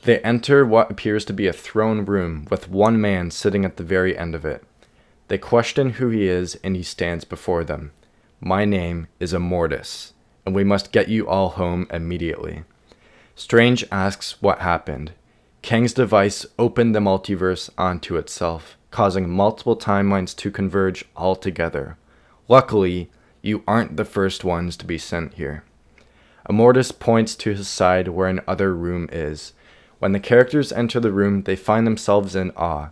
S1: They enter what appears to be a throne room with one man sitting at the very end of it. They question who he is, and he stands before them. My name is Immortus, and we must get you all home immediately. Strange asks what happened. Kang's device opened the multiverse onto itself, causing multiple timelines to converge all together. Luckily, you aren't the first ones to be sent here. Immortus points to his side where an other room is. When the characters enter the room, they find themselves in awe.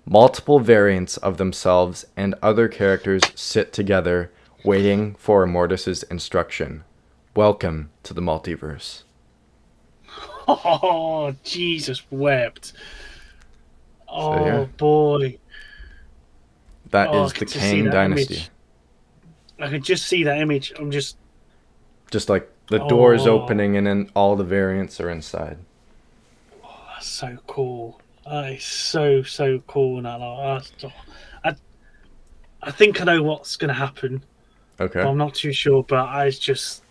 S1: Multiple variants of themselves and other characters sit together, waiting for Immortus' instruction. Welcome to the multiverse.
S2: Oh, Jesus wept. Oh,
S1: So, yeah.
S2: boy.
S1: That
S2: Oh,
S1: is
S2: I
S1: the
S2: could just see
S1: Kang
S2: that
S1: dynasty.
S2: image. I could just see that image. I'm just...
S1: Just like the doors
S2: Oh.
S1: opening and then all the variants are inside.
S2: That's so cool. That is so, so cool. And I think I know what's going to happen.
S1: Okay.
S2: But I'm not too sure, but I just...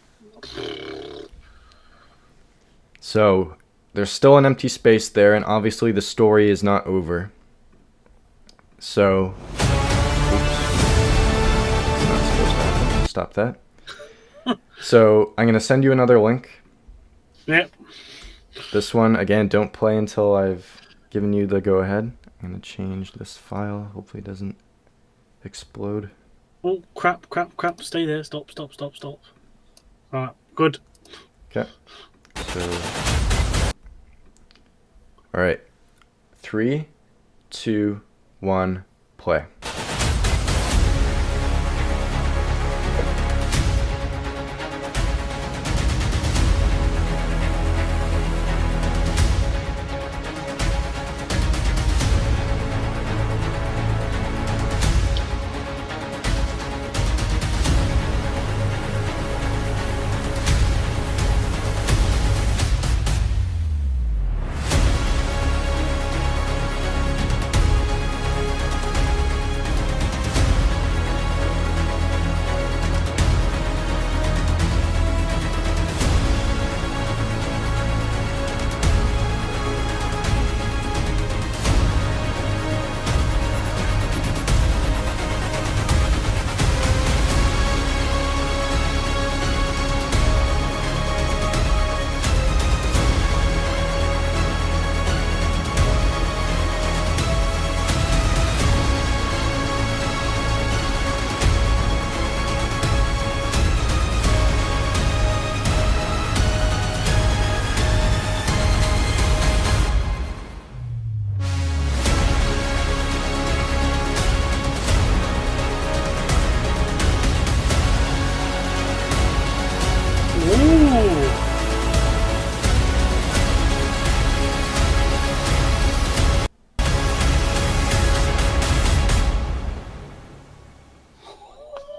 S1: So, there's still an empty space there, and obviously the story is not over. So... Oops. It's not supposed to happen. Stop that. So, I'm going to send you another link.
S2: Yep.
S1: This one, again, don't play until I've given you the go-ahead. I'm going to change this file. Hopefully it doesn't explode.
S2: Oh, crap. Stay there. Stop. Alright, good.
S1: Okay. So... Alright. 3, 2, 1, play.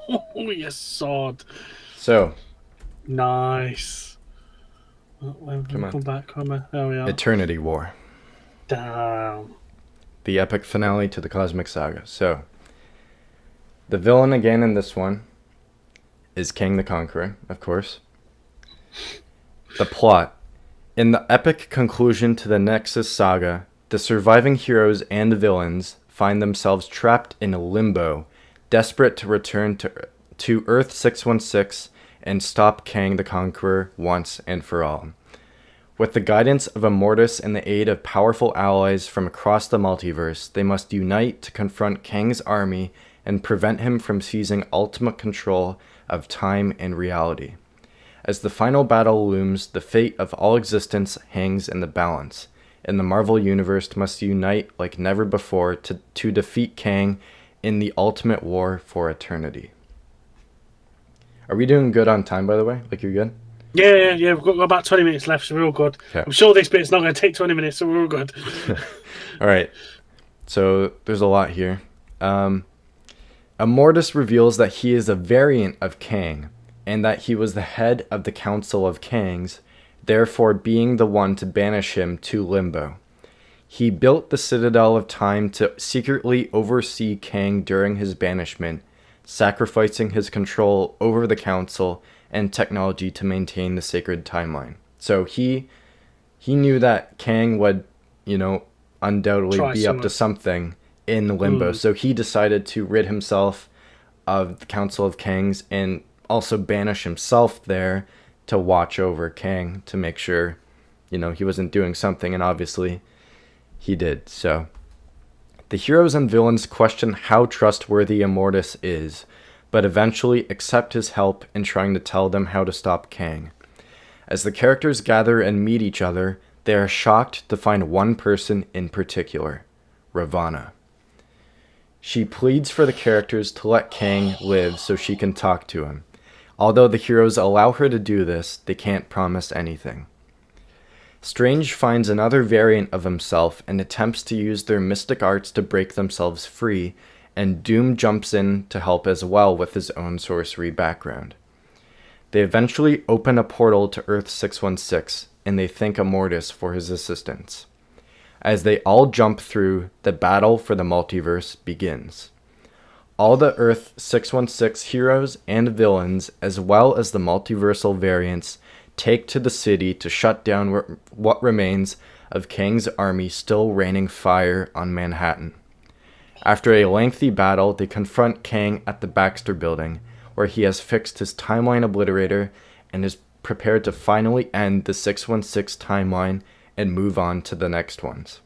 S2: Oh, you sod.
S1: So,
S2: Nice. Come back, come on. There we are.
S1: Eternity War.
S2: Damn.
S1: The epic finale to the Cosmic Saga. So, the villain again in this one is Kang the Conqueror, of course. The plot. In the epic conclusion to the Nexus saga, the surviving heroes and villains find themselves trapped in a limbo, desperate to return to Earth 616 and stop Kang the Conqueror once and for all. With the guidance of Immortus and the aid of powerful allies from across the multiverse, they must unite to confront Kang's army and prevent him from seizing ultimate control of time and reality. As the final battle looms, the fate of all existence hangs in the balance, and the Marvel Universe must unite like never before to defeat Kang in the ultimate war for eternity. Are we doing good on time, by the way? Like, you're good?
S2: Yeah. We've got about 20 minutes left, so we're all good.
S1: Okay.
S2: I'm sure this bit's not going to take 20 minutes, so we're all good.
S1: All right. So there's a lot here. Immortus reveals that he is a variant of Kang, and that he was the head of the Council of Kangs, therefore being the one to banish him to Limbo. He built the Citadel of Time to secretly oversee Kang during his banishment, sacrificing his control over the Council and technology to maintain the sacred timeline. So he knew that Kang would, undoubtedly be up to something in Limbo. So he decided to rid himself of the Council of Kangs and also banish himself there to watch over Kang to make sure, he wasn't doing something, and obviously he did. So the heroes and villains question how trustworthy Immortus is, but eventually accept his help in trying to tell them how to stop Kang. As the characters gather and meet each other, they are shocked to find one person in particular, Ravonna. She pleads for the characters to let Kang live so she can talk to him. Although the heroes allow her to do this, they can't promise anything. Strange finds another variant of himself and attempts to use their mystic arts to break themselves free, and Doom jumps in to help as well with his own sorcery background. They eventually open a portal to Earth 616, and they thank Immortus for his assistance. As they all jump through, the battle for the multiverse begins. All the Earth 616 heroes and villains, as well as the multiversal variants, take to the city to shut down what remains of Kang's army still raining fire on Manhattan. After a lengthy battle, they confront Kang at the Baxter Building, where he has fixed his timeline obliterator and is prepared to finally end the 616 timeline and move on to the next ones.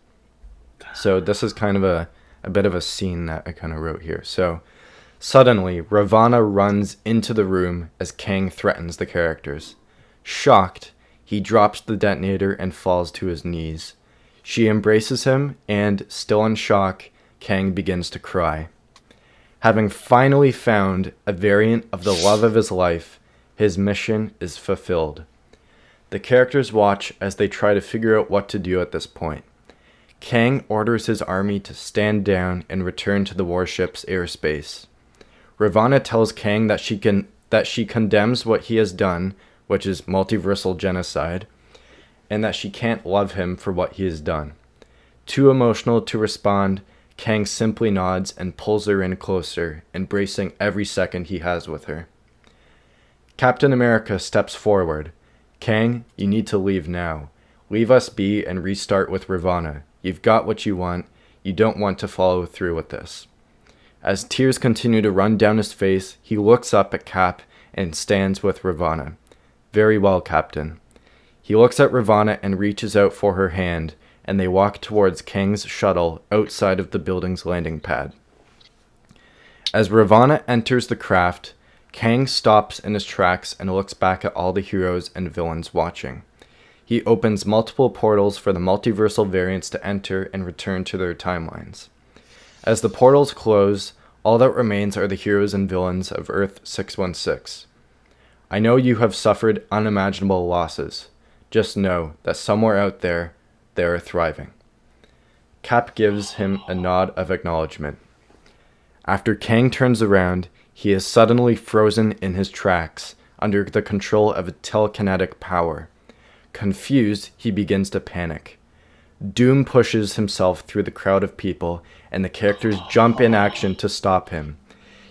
S1: So this is kind of a bit of a scene that I kind of wrote here. So suddenly, Ravonna runs into the room as Kang threatens the characters. Shocked, he drops the detonator and falls to his knees. She embraces him, and, still in shock, Kang begins to cry. Having finally found a variant of the love of his life, his mission is fulfilled. The characters watch as they try to figure out what to do at this point. Kang orders his army to stand down and return to the warship's airspace. Ravonna tells Kang that she condemns what he has done, which is multiversal genocide, and that she can't love him for what he has done. Too emotional to respond, Kang simply nods and pulls her in closer, embracing every second he has with her. Captain America steps forward. Kang, you need to leave now. Leave us be and restart with Ravonna. You've got what you want. You don't want to follow through with this. As tears continue to run down his face, he looks up at Cap and stands with Ravonna. Very well, Captain. He looks at Ravonna and reaches out for her hand, and they walk towards Kang's shuttle outside of the building's landing pad. As Ravonna enters the craft, Kang stops in his tracks and looks back at all the heroes and villains watching. He opens multiple portals for the multiversal variants to enter and return to their timelines. As the portals close, all that remains are the heroes and villains of Earth 616. I know you have suffered unimaginable losses. Just know that somewhere out there, they are thriving. Cap gives him a nod of acknowledgement. After Kang turns around, he is suddenly frozen in his tracks under the control of a telekinetic power. Confused, he begins to panic. Doom pushes himself through the crowd of people, and the characters jump in action to stop him.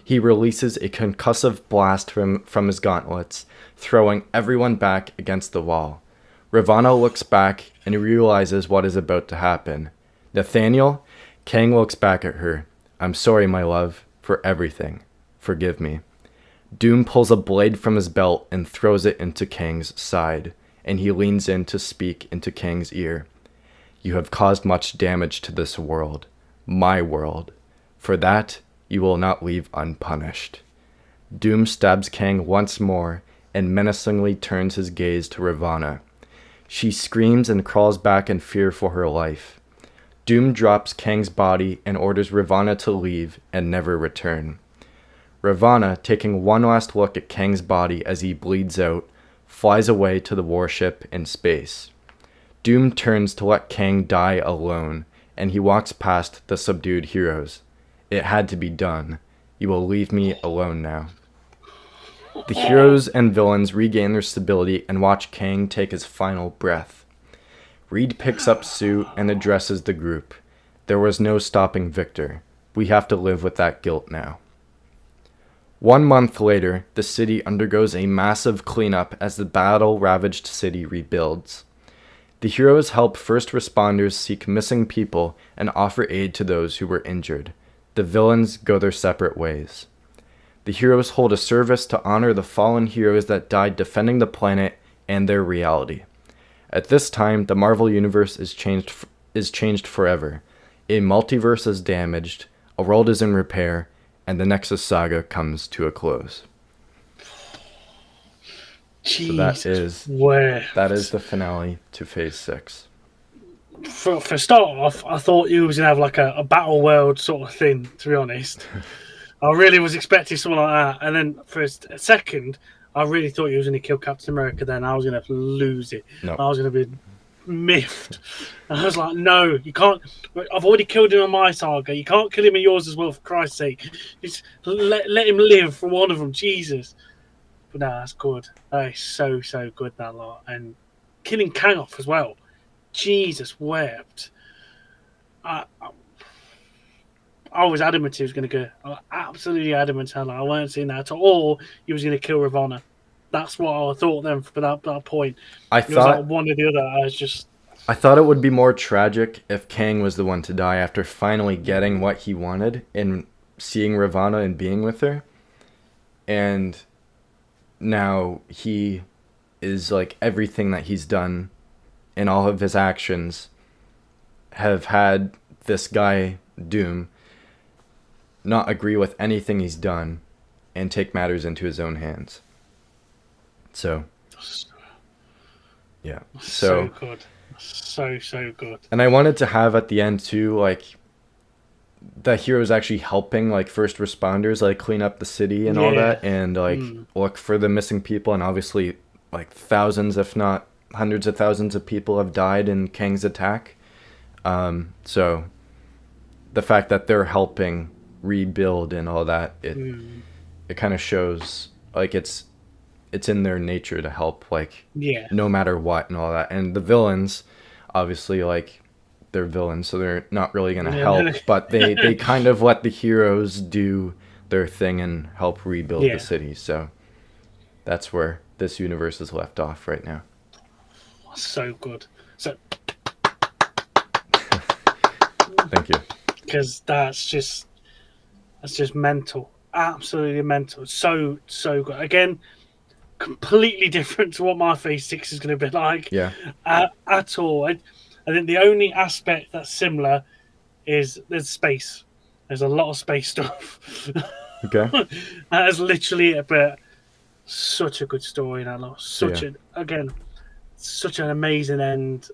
S1: He releases a concussive blast from his gauntlets, throwing everyone back against the wall. Ravonna looks back and realizes what is about to happen. Nathaniel? Kang looks back at her. I'm sorry, my love, for everything. Forgive me. Doom pulls a blade from his belt and throws it into Kang's side, and he leans in to speak into Kang's ear. You have caused much damage to this world, my world. For that, you will not leave unpunished. Doom stabs Kang once more, and menacingly turns his gaze to Ravana. She screams and crawls back in fear for her life. Doom drops Kang's body and orders Ravana to leave and never return. Ravana, taking one last look at Kang's body as he bleeds out, flies away to the warship in space. Doom turns to let Kang die alone, and he walks past the subdued heroes. It had to be done. You will leave me alone now. The heroes and villains regain their stability and watch Kang take his final breath. Reed picks up Sue and addresses the group. There was no stopping Victor. We have to live with that guilt now. 1 month later, the city undergoes a massive cleanup as the battle-ravaged city rebuilds. The heroes help first responders seek missing people and offer aid to those who were injured. The villains go their separate ways. The heroes hold a service to honor the fallen heroes that died defending the planet and their reality. At this time, the Marvel Universe is changed forever. A multiverse is damaged, a world is in repair, and the Nexus Saga comes to a close.
S2: Jesus,
S1: that is the finale to Phase 6.
S2: For start off, I thought you was gonna have like a battle world sort of thing. To be honest, I really was expecting something like that, and then for a second, I really thought you was gonna kill Captain America. Then I was gonna lose it.
S1: No.
S2: I was gonna be miffed. And I was like, no, you can't. I've already killed him in my saga. You can't kill him in yours as well, for Christ's sake. Just let him live for one of them, Jesus. But no, that's good. That is so good, that lot. And killing Kang off as well. Jesus wept. I was adamant he was going to go. I was absolutely adamant. I weren't seeing that at all. He was going to kill Ravana. That's what I thought then for that point.
S1: I
S2: it was like one or the other.
S1: I thought it would be more tragic if Kang was the one to die after finally getting what he wanted and seeing Ravana and being with her. And now he is like everything that he's done and all of his actions have had this guy, Doom, not agree with anything he's done and take matters into his own hands. So, yeah.
S2: So good. So good.
S1: And I wanted to have at the end too, like, the heroes actually helping like first responders like clean up the city and all that, and like look for the missing people. And obviously like thousands, if not hundreds of thousands of people have died in Kang's attack. So the fact that they're helping rebuild and all that, it kind of shows like it's in their nature to help, like, no matter what and all that. And the villains, obviously, like, they're villains, so they're not really going to help, but they kind of let the heroes do their thing and help rebuild the city. So that's where this universe is left off right now.
S2: So good. So
S1: thank you.
S2: Because that's just mental. Absolutely mental. So good. Again, completely different to what my Phase 6 is going to be like.
S1: Yeah.
S2: At all. I think the only aspect that's similar is there's space. There's a lot of space stuff.
S1: Okay.
S2: That is literally it, but such a good story in that lot. Such an amazing end.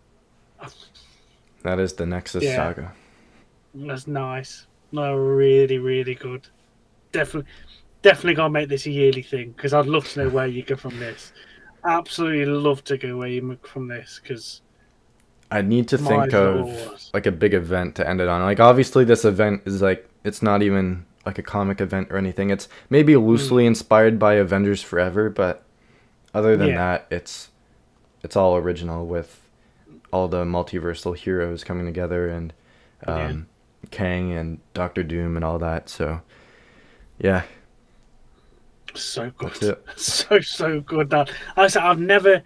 S1: That is the Nexus Saga.
S2: That's nice. No, really, really good. Definitely gonna make this a yearly thing, because I'd love to know where you go from this. Absolutely love to go where you go from this, because
S1: I need to think of like a big event to end it on. Like, obviously this event is like, it's not even like a comic event or anything. It's maybe loosely inspired by Avengers Forever, but other than that, it's all original with all the multiversal heroes coming together and Kang and Doctor Doom and all that. So yeah.
S2: So good. So good. That I've never,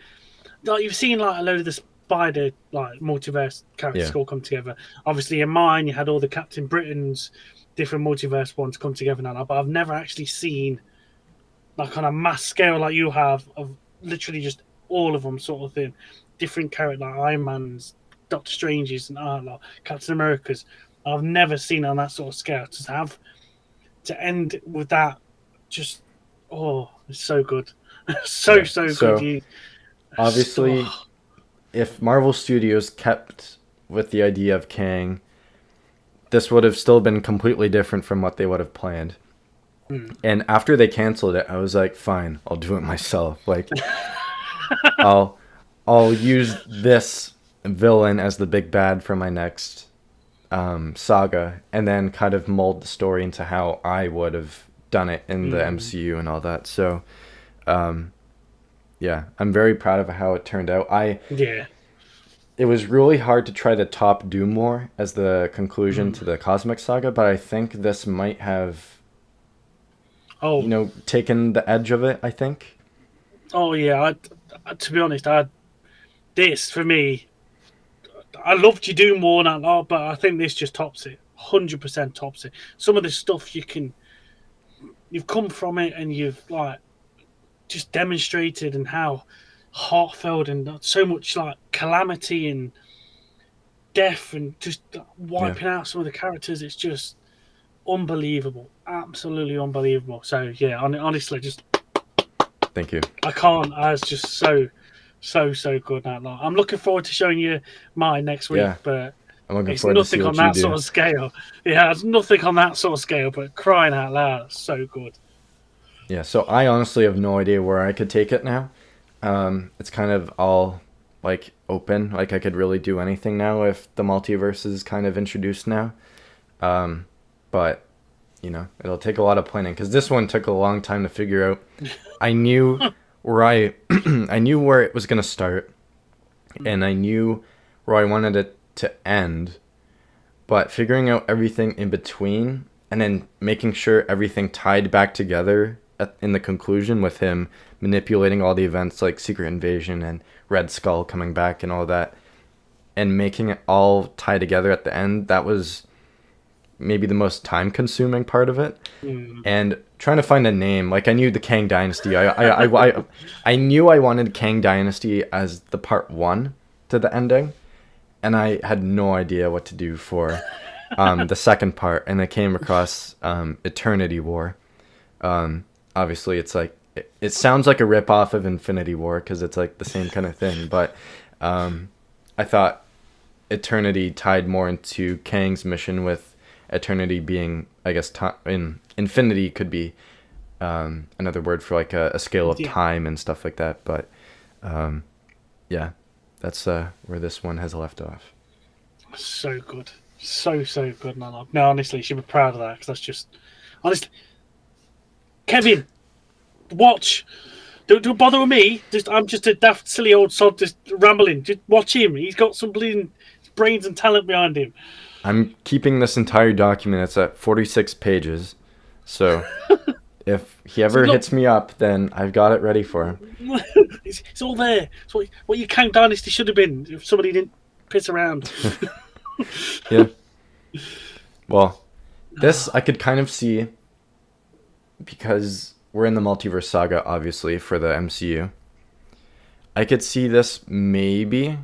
S2: like, you've seen like a load of the Spider like multiverse characters all come together. Obviously in mine you had all the Captain Britain's different multiverse ones come together now, but I've never actually seen like on a mass scale like you have of literally just all of them sort of thing. Different characters like Iron Man's, Doctor Strange's, and like Captain America's. I've never seen on that sort of scale. To end with that, just it's so good. so
S1: Yeah.
S2: so good.
S1: So obviously,
S2: Oh,
S1: if Marvel Studios kept with the idea of Kang, this would have still been completely different from what they would have planned. And after they canceled it, I was like, fine, I'll do it myself. Like, I'll I'll use this villain as the big bad for my next saga, and then kind of mold the story into how I would have done it in the MCU and all that. So, yeah, I'm very proud of how it turned out.
S2: yeah.
S1: It was really hard to try to top Doom War as the conclusion to the Cosmic Saga, but I think this might have,
S2: Oh,
S1: taken the edge of it, I think.
S2: oh yeah. To be honest, this for me, I loved you do more than that, but I think this just tops it. 100% tops it. Some of the stuff you've come from it, and you've like just demonstrated, and how heartfelt, and so much like calamity and death, and just
S1: Yeah,
S2: wiping out some of the characters. It's just unbelievable, absolutely unbelievable. So yeah, honestly, just
S1: thank you.
S2: I can't. I was just so good now. Like, I'm looking forward to showing you mine next week,
S1: Yeah,
S2: but
S1: I'm looking
S2: it's
S1: forward to see
S2: nothing on
S1: what you
S2: that
S1: do.
S2: sort of scale. Yeah, it's nothing on that sort of scale. But crying out loud, it's so good.
S1: Yeah, so I honestly have no idea where I could take it now. It's kind of all like open. Like I could really do anything now if the multiverse is kind of introduced now. But it'll take a lot of planning because this one took a long time to figure out. I knew where I knew where it was gonna start, and I knew where I wanted it to end. But figuring out everything in between, and then making sure everything tied back together in the conclusion with him manipulating all the events like Secret Invasion and Red Skull coming back and all that, and making it all tie together at the end, that was maybe the most time consuming part of it. And trying to find a name, like I knew the Kang Dynasty. I knew I wanted Kang Dynasty as the part one to the ending, and I had no idea what to do for the second part. And I came across Eternity War. Obviously, it's like it sounds like a rip off of Infinity War because it's like the same kind of thing. But I thought Eternity tied more into Kang's mission, with Eternity being, I guess, in Infinity could be another word for like a scale of time and stuff like that. But yeah, that's where this one has left off.
S2: So good, so good. No, honestly, you should be proud of that, because that's just honestly, Kevin. Watch. Don't bother with me. I'm just a daft, silly old sod just rambling. Just watch him. He's got some bleeding brains and talent behind him.
S1: I'm keeping this entire document. It's at 46 pages. So if he ever hits me up, then I've got it ready for him.
S2: It's all there. It's what your Kang Dynasty should have been if somebody didn't piss around.
S1: Yeah. Well, this I could kind of see, because we're in the multiverse saga, obviously, for the MCU. I could see this maybe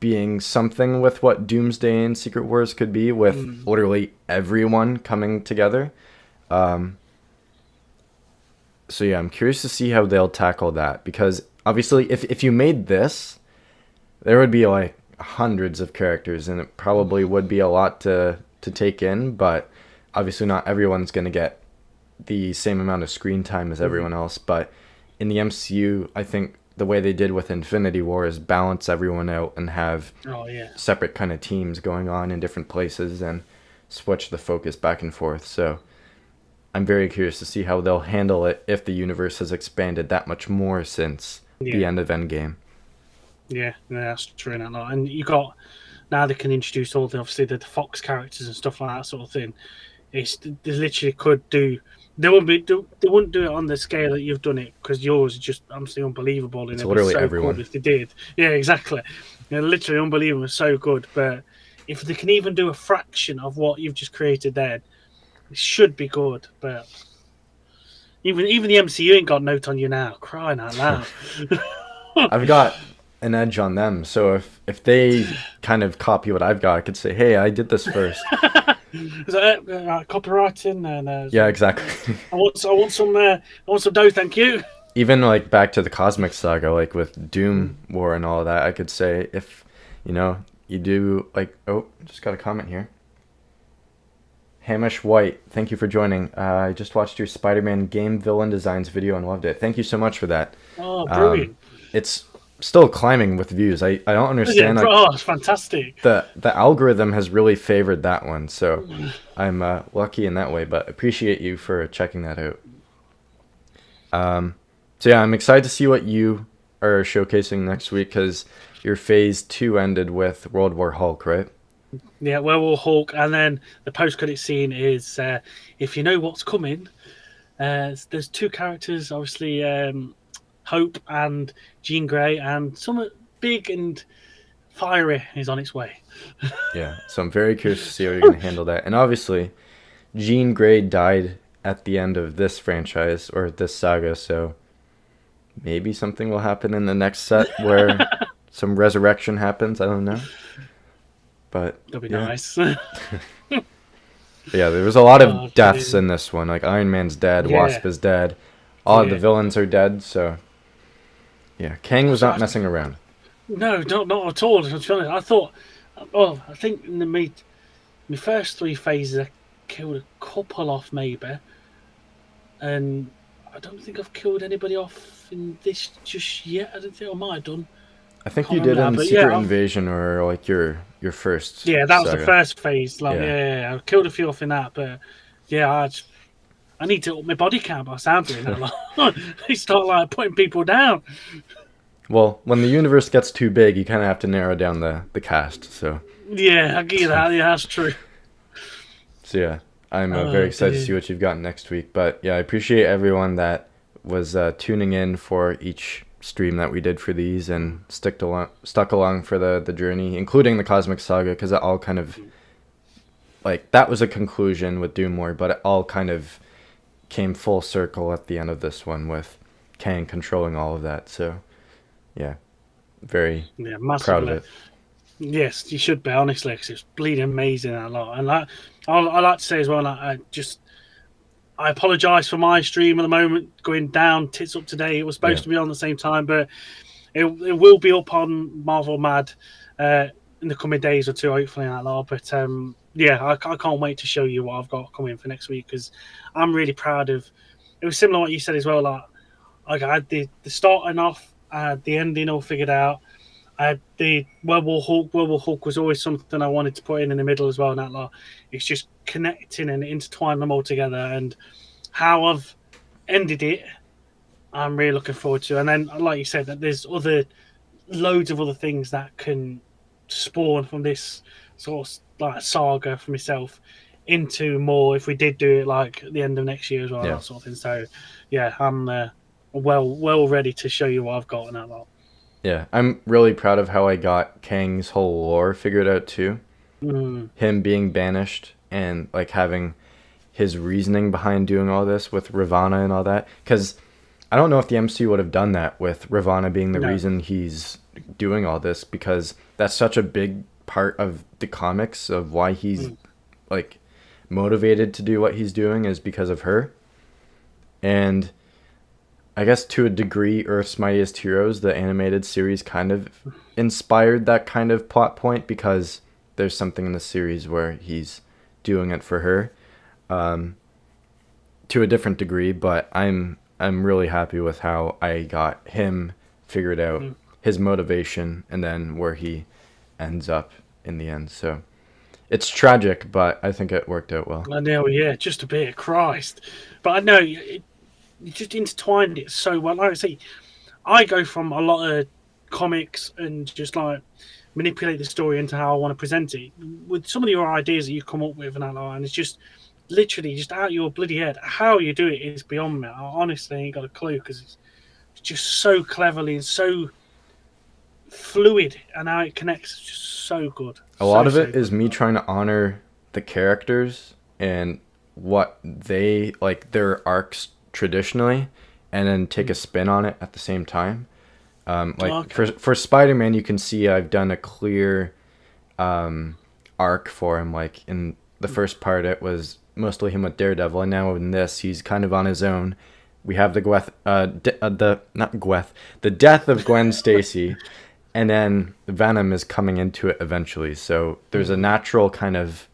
S1: being something with what Doomsday and Secret Wars could be, with literally everyone coming together. So yeah, I'm curious to see how they'll tackle that, because obviously if you made this, there would be like hundreds of characters, and it probably would be a lot to take in, but obviously not everyone's going to get the same amount of screen time as everyone else. But in the MCU, I think the way they did with Infinity War is balance everyone out and have separate kind of teams going on in different places and switch the focus back and forth. So I'm very curious to see how they'll handle it if the universe has expanded that much more since the end of Endgame.
S2: Yeah, that's true. And you got, now they can introduce all the Fox characters and stuff like that sort of thing. They literally could do. They wouldn't do it on the scale that you've done it, because yours is just absolutely unbelievable. And
S1: It's
S2: it
S1: literally
S2: was so
S1: everyone.
S2: good if they did. Yeah, exactly. Literally unbelievable. So good. But if they can even do a fraction of what you've just created there, it should be good. But even the MCU ain't got note on you now. Crying out loud.
S1: I've got an edge on them, so if they kind of copy what I've got, I could say, hey, I did this first.
S2: Is that copywriting? And
S1: yeah, exactly.
S2: I want some dough, thank you.
S1: even like back to the Cosmic Saga, like with Doom War and all that, I could say if you do like, oh, just got a comment here. Hamish White, thank you for joining. I just watched your Spider-Man game villain designs video and loved it. Thank you so much for that.
S2: Oh, brilliant.
S1: It's still climbing with views. I don't understand.
S2: Yeah,
S1: Like,
S2: oh, it's fantastic.
S1: the algorithm has really favored that one, so I'm lucky in that way. But appreciate you for checking that out. So yeah, I'm excited to see what you are showcasing next week because your Phase 2 ended with World War Hulk, right?
S2: Yeah, Werewolf Hulk, and then the post-credit scene is if you know what's coming. There's two characters, obviously, Hope and Jean Grey, and something big and fiery is on its way.
S1: Yeah, so I'm very curious to see how you're going to handle that. And obviously, Jean Grey died at the end of this franchise or this saga, so maybe something will happen in the next set where some resurrection happens. I don't know. But
S2: That'll be
S1: yeah.
S2: nice.
S1: Yeah, there was a lot of
S2: Oh,
S1: deaths
S2: dude.
S1: in this one. Like Iron Man's dead,
S2: Yeah.
S1: Wasp is dead, all of the
S2: Yeah.
S1: villains are dead. So yeah, Kang was not messing around.
S2: No, not at all. To be honest, I thought, well, I think in my first three phases, I killed a couple off maybe, and I don't think I've killed anybody off in this just yet. I don't think I might have done.
S1: I think
S2: Can't
S1: you did
S2: remember
S1: in
S2: now, but
S1: Secret
S2: yeah,
S1: Invasion or like your first.
S2: yeah, that was the
S1: saga.
S2: first phase. Like,
S1: Yeah.
S2: yeah, I killed a few off in that, but yeah, I need to up my body count by sound doing that. Like, they start like putting people down.
S1: Well, when the universe gets too big, you kind of have to narrow down the cast. So
S2: Yeah, I get that. Yeah, that's true.
S1: yeah, I'm
S2: Oh,
S1: very excited to
S2: dude.
S1: see what you've got next week. But yeah, I appreciate everyone that was tuning in for each stream that we did for these and stuck along for the journey, including the Cosmic Saga, because it all kind of like that was a conclusion with Doom War, but it all kind of came full circle at the end of this one with Kang controlling all of that. So yeah, very
S2: Yeah,
S1: proud of
S2: massively.
S1: it.
S2: Yes, you should be, honestly, because it's bleeding amazing a lot. And like, I like to say as well, like, I apologise for my stream at the moment going down tits up today. It was supposed
S1: Yeah.
S2: to be on the same time, but it will be up on Marvel Mad in the coming days or two, hopefully, and that lot. But yeah, I can't wait to show you what I've got coming for next week because I'm really proud of. It was similar to what you said as well. Like I had the starting off, I had the ending all figured out. I had the Werewolf Hulk. Werewolf Hulk was always something I wanted to put in the middle as well. And that lot, it's just connecting and intertwining them all together. And how I've ended it, I'm really looking forward to. And then, like you said, that there's loads of other things that can spawn from this sort of like saga for myself into more if we did do it like at the end of next year as well,
S1: Yeah.
S2: that sort of thing. So, yeah, I'm well ready to show you what I've got and that lot.
S1: Yeah, I'm really proud of how I got Kang's whole lore figured out too. Him being banished and like having his reasoning behind doing all this with Ravana and all that. Because I don't know if the MCU would have done that with Ravana being the
S2: No.
S1: reason he's doing all this, because that's such a big part of the comics of why he's like motivated to do what he's doing is because of her. And I guess to a degree, Earth's Mightiest Heroes, the animated series, kind of inspired that kind of plot point because there's something in the series where he's doing it for her, to a different degree. But I'm really happy with how I got him figured out, his motivation, and then where he ends up in the end. So it's tragic, but I think it worked out well.
S2: I know, yeah, just a bit. Christ, but I know you just intertwined it so well. Like I say, I go from a lot of comics and just like manipulate the story into how I want to present it with some of your ideas that you come up with and that, and it's just literally just out your bloody head. How you do it is beyond me. I honestly ain't got a clue because it's just so cleverly and so fluid, and how it connects is just so good.
S1: A lot of it is me trying to honor the characters and what they like their arcs traditionally, and then take a spin on it at the same time. For Spider-Man, you can see I've done a clear arc for him. Like in the first part, it was mostly him with Daredevil, and now in this, he's kind of on his own. we have the the death of Gwen Stacy, and then Venom is coming into it eventually. So there's a natural kind of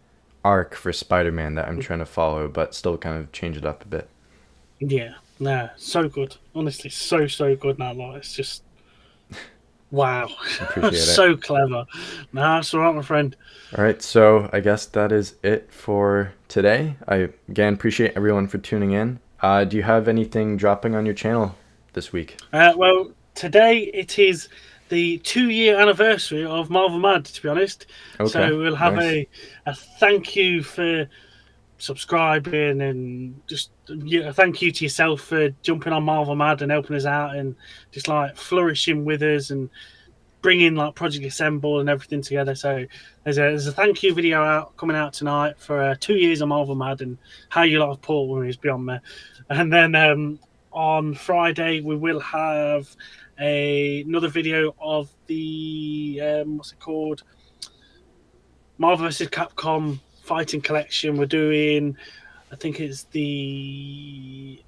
S1: arc for Spider-Man that I'm trying to follow, but still kind of change it up a bit.
S2: Yeah, nah, so good. Honestly, so good now. Like, it's just wow,
S1: Appreciate it.
S2: so clever. Nah, that's all right, my friend.
S1: All right, so I guess that is it for today. I again appreciate everyone for tuning in. Do you have anything dropping on your channel this week?
S2: Well, today it is the 2-year anniversary of Marvel Mad, to be honest.
S1: Okay,
S2: So we'll have
S1: nice.
S2: a thank you for subscribing, and just a thank you to yourself for jumping on Marvel Mad and helping us out, and just like flourishing with us and bringing like Project Assemble and everything together. So there's a thank you video coming out tonight for 2 years of Marvel Mad and how you lot of Paul when he's beyond me. And then on Friday we will have another video of the what's it called, Marvel vs. Capcom Fighting Collection. We're doing, I think it's the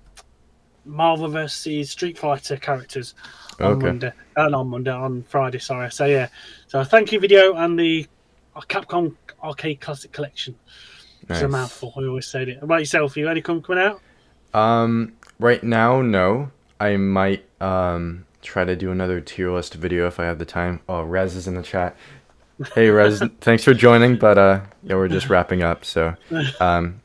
S2: Marvel vs. Street Fighter characters on
S1: Okay,
S2: Monday. On Friday, sorry. So yeah, so a thank you video and the Capcom Arcade Classic Collection. It's a
S1: nice.
S2: mouthful. I always say it. What about yourself? You got any coming out?
S1: Right now, no. I might try to do another tier list video if I have the time. Oh, Rez is in the chat. Hey Rez, thanks for joining, but yeah, we're just wrapping up, so um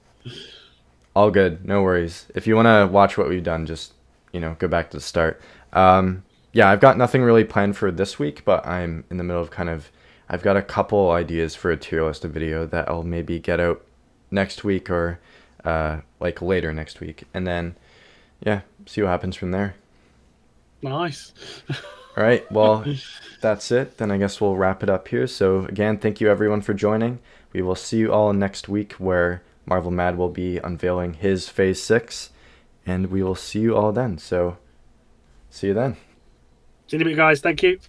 S1: all good, no worries. If you want to watch what we've done, just go back to the start. Yeah, I've got nothing really planned for this week, but I'm in the middle of I've got a couple ideas for a tier list video that I'll maybe get out next week or like later next week, and then yeah, see what happens from there.
S2: Nice.
S1: All right, well, that's it. Then I guess we'll wrap it up here. So again, thank you everyone for joining. We will see you all next week where Marvel Mad will be unveiling his Phase 6, and we will see you all then. So see you then.
S2: See you in a bit, guys. Thank you.